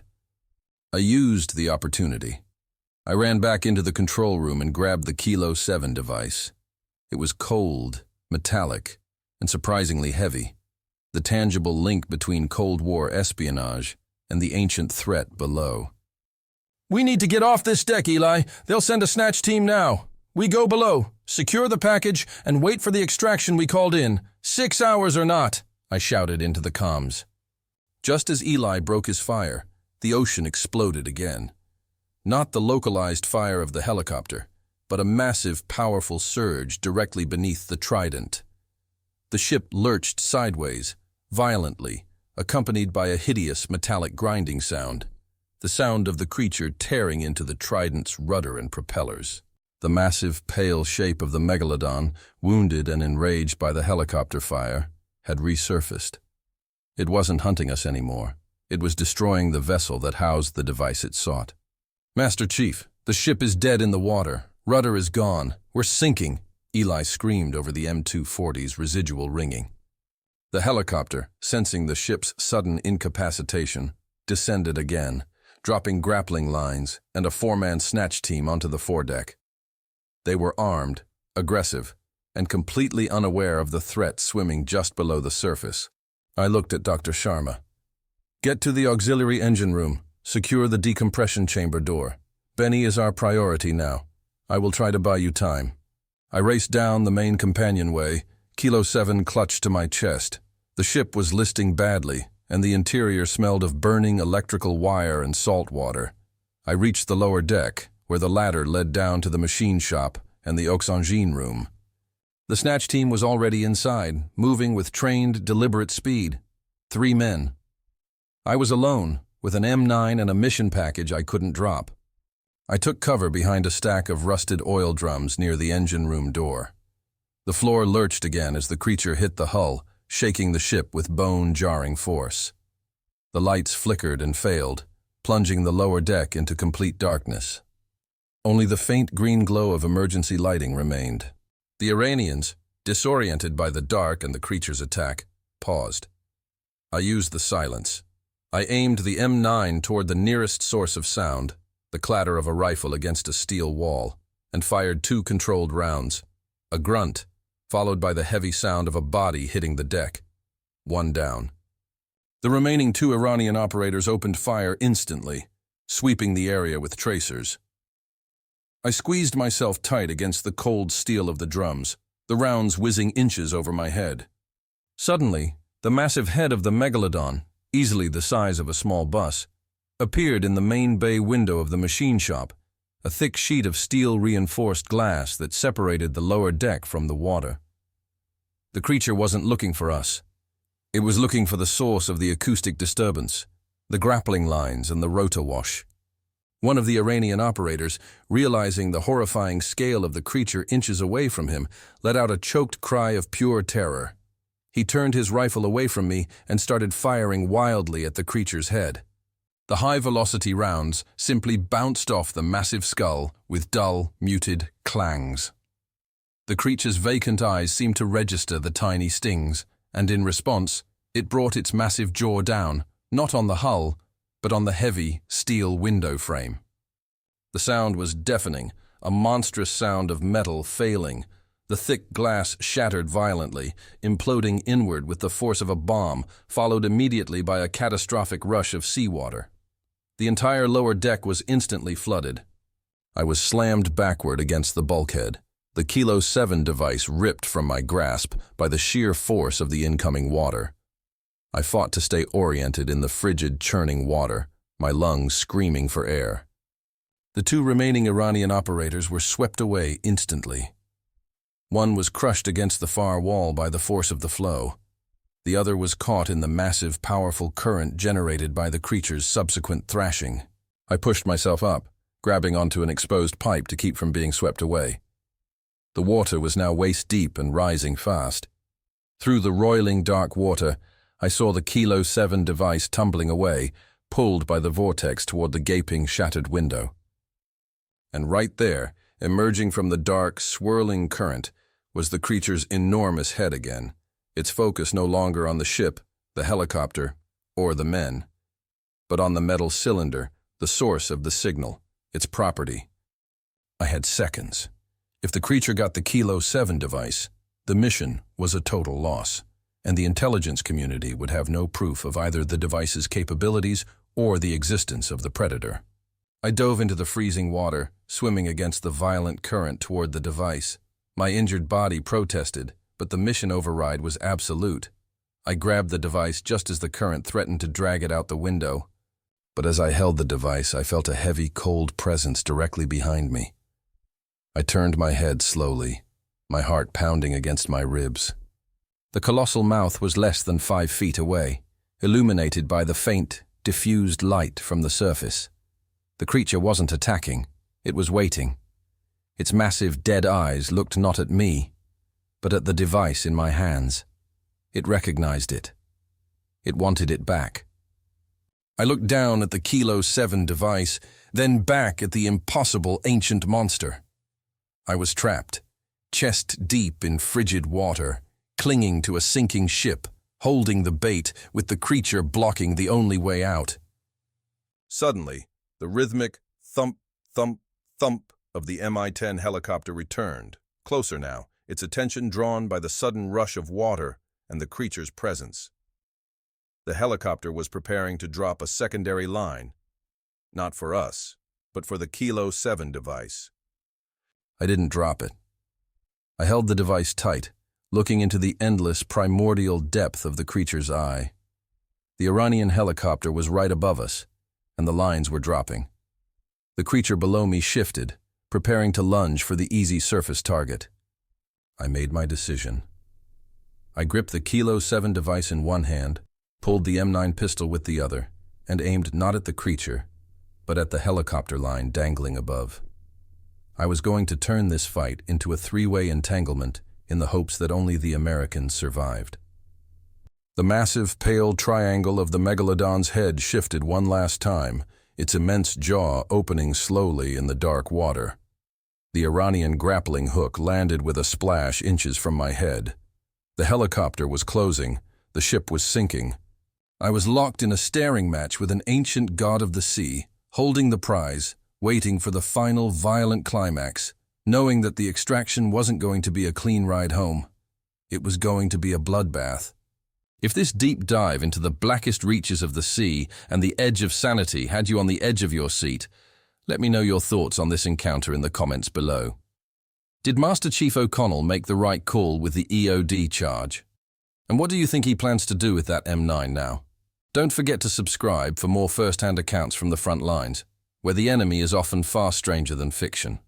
I used the opportunity. I ran back into the control room and grabbed the Kilo 7 device. It was cold, metallic, and surprisingly heavy, the tangible link between Cold War espionage and the ancient threat below. "We need to get off this deck, Eli. They'll send a snatch team now. We go below, secure the package, and wait for the extraction we called in, 6 hours or not," I shouted into the comms. Just as Eli broke his fire, the ocean exploded again. Not the localized fire of the helicopter, but a massive, powerful surge directly beneath the Trident. The ship lurched sideways, violently, accompanied by a hideous metallic grinding sound, the sound of the creature tearing into the Trident's rudder and propellers. The massive, pale shape of the Megalodon, wounded and enraged by the helicopter fire, had resurfaced. It wasn't hunting us anymore. It was destroying the vessel that housed the device it sought. "Master Chief, the ship is dead in the water. Rudder is gone. We're sinking," Eli screamed over the M240's residual ringing. The helicopter, sensing the ship's sudden incapacitation, descended again, dropping grappling lines and a 4-man snatch team onto the foredeck. They were armed, aggressive, and completely unaware of the threat swimming just below the surface. I looked at Dr. Sharma. "Get to the auxiliary engine room. Secure the decompression chamber door. Benny is our priority now. I will try to buy you time." I raced down the main companionway, Kilo 7 clutched to my chest. The ship was listing badly, and the interior smelled of burning electrical wire and salt water. I reached the lower deck, where the ladder led down to the machine shop and the oxygen room. The snatch team was already inside, moving with trained, deliberate speed. 3 men. I was alone, with an M9 and a mission package I couldn't drop. I took cover behind a stack of rusted oil drums near the engine room door. The floor lurched again as the creature hit the hull, shaking the ship with bone-jarring force. The lights flickered and failed, plunging the lower deck into complete darkness. Only the faint green glow of emergency lighting remained. The Iranians, disoriented by the dark and the creature's attack, paused. I used the silence. I aimed the M9 toward the nearest source of sound, the clatter of a rifle against a steel wall, and fired 2 controlled rounds. A grunt, followed by the heavy sound of a body hitting the deck. 1 down. The remaining 2 Iranian operators opened fire instantly, sweeping the area with tracers. I squeezed myself tight against the cold steel of the drums, the rounds whizzing inches over my head. Suddenly, the massive head of the Megalodon, easily the size of a small bus, appeared in the main bay window of the machine shop, a thick sheet of steel-reinforced glass that separated the lower deck from the water. The creature wasn't looking for us. It was looking for the source of the acoustic disturbance, the grappling lines and the rotor wash. One of the Iranian operators, realizing the horrifying scale of the creature inches away from him, let out a choked cry of pure terror. He turned his rifle away from me and started firing wildly at the creature's head. The high-velocity rounds simply bounced off the massive skull with dull, muted clangs. The creature's vacant eyes seemed to register the tiny stings, and in response, it brought its massive jaw down, not on the hull, but on the heavy steel window frame. The sound was deafening, a monstrous sound of metal failing. The thick glass shattered violently, imploding inward with the force of a bomb, followed immediately by a catastrophic rush of seawater. The entire lower deck was instantly flooded. I was slammed backward against the bulkhead, the Kilo 7 device ripped from my grasp by the sheer force of the incoming water. I fought to stay oriented in the frigid, churning water, my lungs screaming for air. The 2 remaining Iranian operators were swept away instantly. One was crushed against the far wall by the force of the flow. The other was caught in the massive, powerful current generated by the creature's subsequent thrashing. I pushed myself up, grabbing onto an exposed pipe to keep from being swept away. The water was now waist-deep and rising fast. Through the roiling dark water, I saw the Kilo 7 device tumbling away, pulled by the vortex toward the gaping, shattered window. And right there, emerging from the dark, swirling current, was the creature's enormous head again, its focus no longer on the ship, the helicopter, or the men, but on the metal cylinder, the source of the signal, its property. I had seconds. If the creature got the Kilo 7 device, the mission was a total loss, and the intelligence community would have no proof of either the device's capabilities or the existence of the predator. I dove into the freezing water, swimming against the violent current toward the device. My injured body protested, but the mission override was absolute. I grabbed the device just as the current threatened to drag it out the window. But as I held the device, I felt a heavy, cold presence directly behind me. I turned my head slowly, my heart pounding against my ribs. The colossal mouth was less than 5 feet away, illuminated by the faint, diffused light from the surface. The creature wasn't attacking, it was waiting. Its massive, dead eyes looked not at me, but at the device in my hands. It recognized it. It wanted it back. I looked down at the Kilo 7 device, then back at the impossible ancient monster. I was trapped, chest deep in frigid water, clinging to a sinking ship, holding the bait, with the creature blocking the only way out. Suddenly, the rhythmic thump, thump, thump of the Mi-10 helicopter returned, closer now, its attention drawn by the sudden rush of water and the creature's presence. The helicopter was preparing to drop a secondary line, not for us, but for the Kilo 7 device. I didn't drop it. I held the device tight, looking into the endless, primordial depth of the creature's eye. The Iranian helicopter was right above us, and the lines were dropping. The creature below me shifted, preparing to lunge for the easy surface target. I made my decision. I gripped the Kilo 7 device in one hand, pulled the M9 pistol with the other, and aimed not at the creature, but at the helicopter line dangling above. I was going to turn this fight into a three-way entanglement in the hopes that only the Americans survived. The massive, pale triangle of the Megalodon's head shifted one last time, its immense jaw opening slowly in the dark water. The Iranian grappling hook landed with a splash inches from my head. The helicopter was closing, the ship was sinking. I was locked in a staring match with an ancient god of the sea, holding the prize, waiting for the final violent climax, knowing that the extraction wasn't going to be a clean ride home. It was going to be a bloodbath. If this deep dive into the blackest reaches of the sea and the edge of sanity had you on the edge of your seat, let me know your thoughts on this encounter in the comments below. Did Master Chief O'Connell make the right call with the EOD charge? And what do you think he plans to do with that M9 now? Don't forget to subscribe for more first-hand accounts from the front lines, where the enemy is often far stranger than fiction.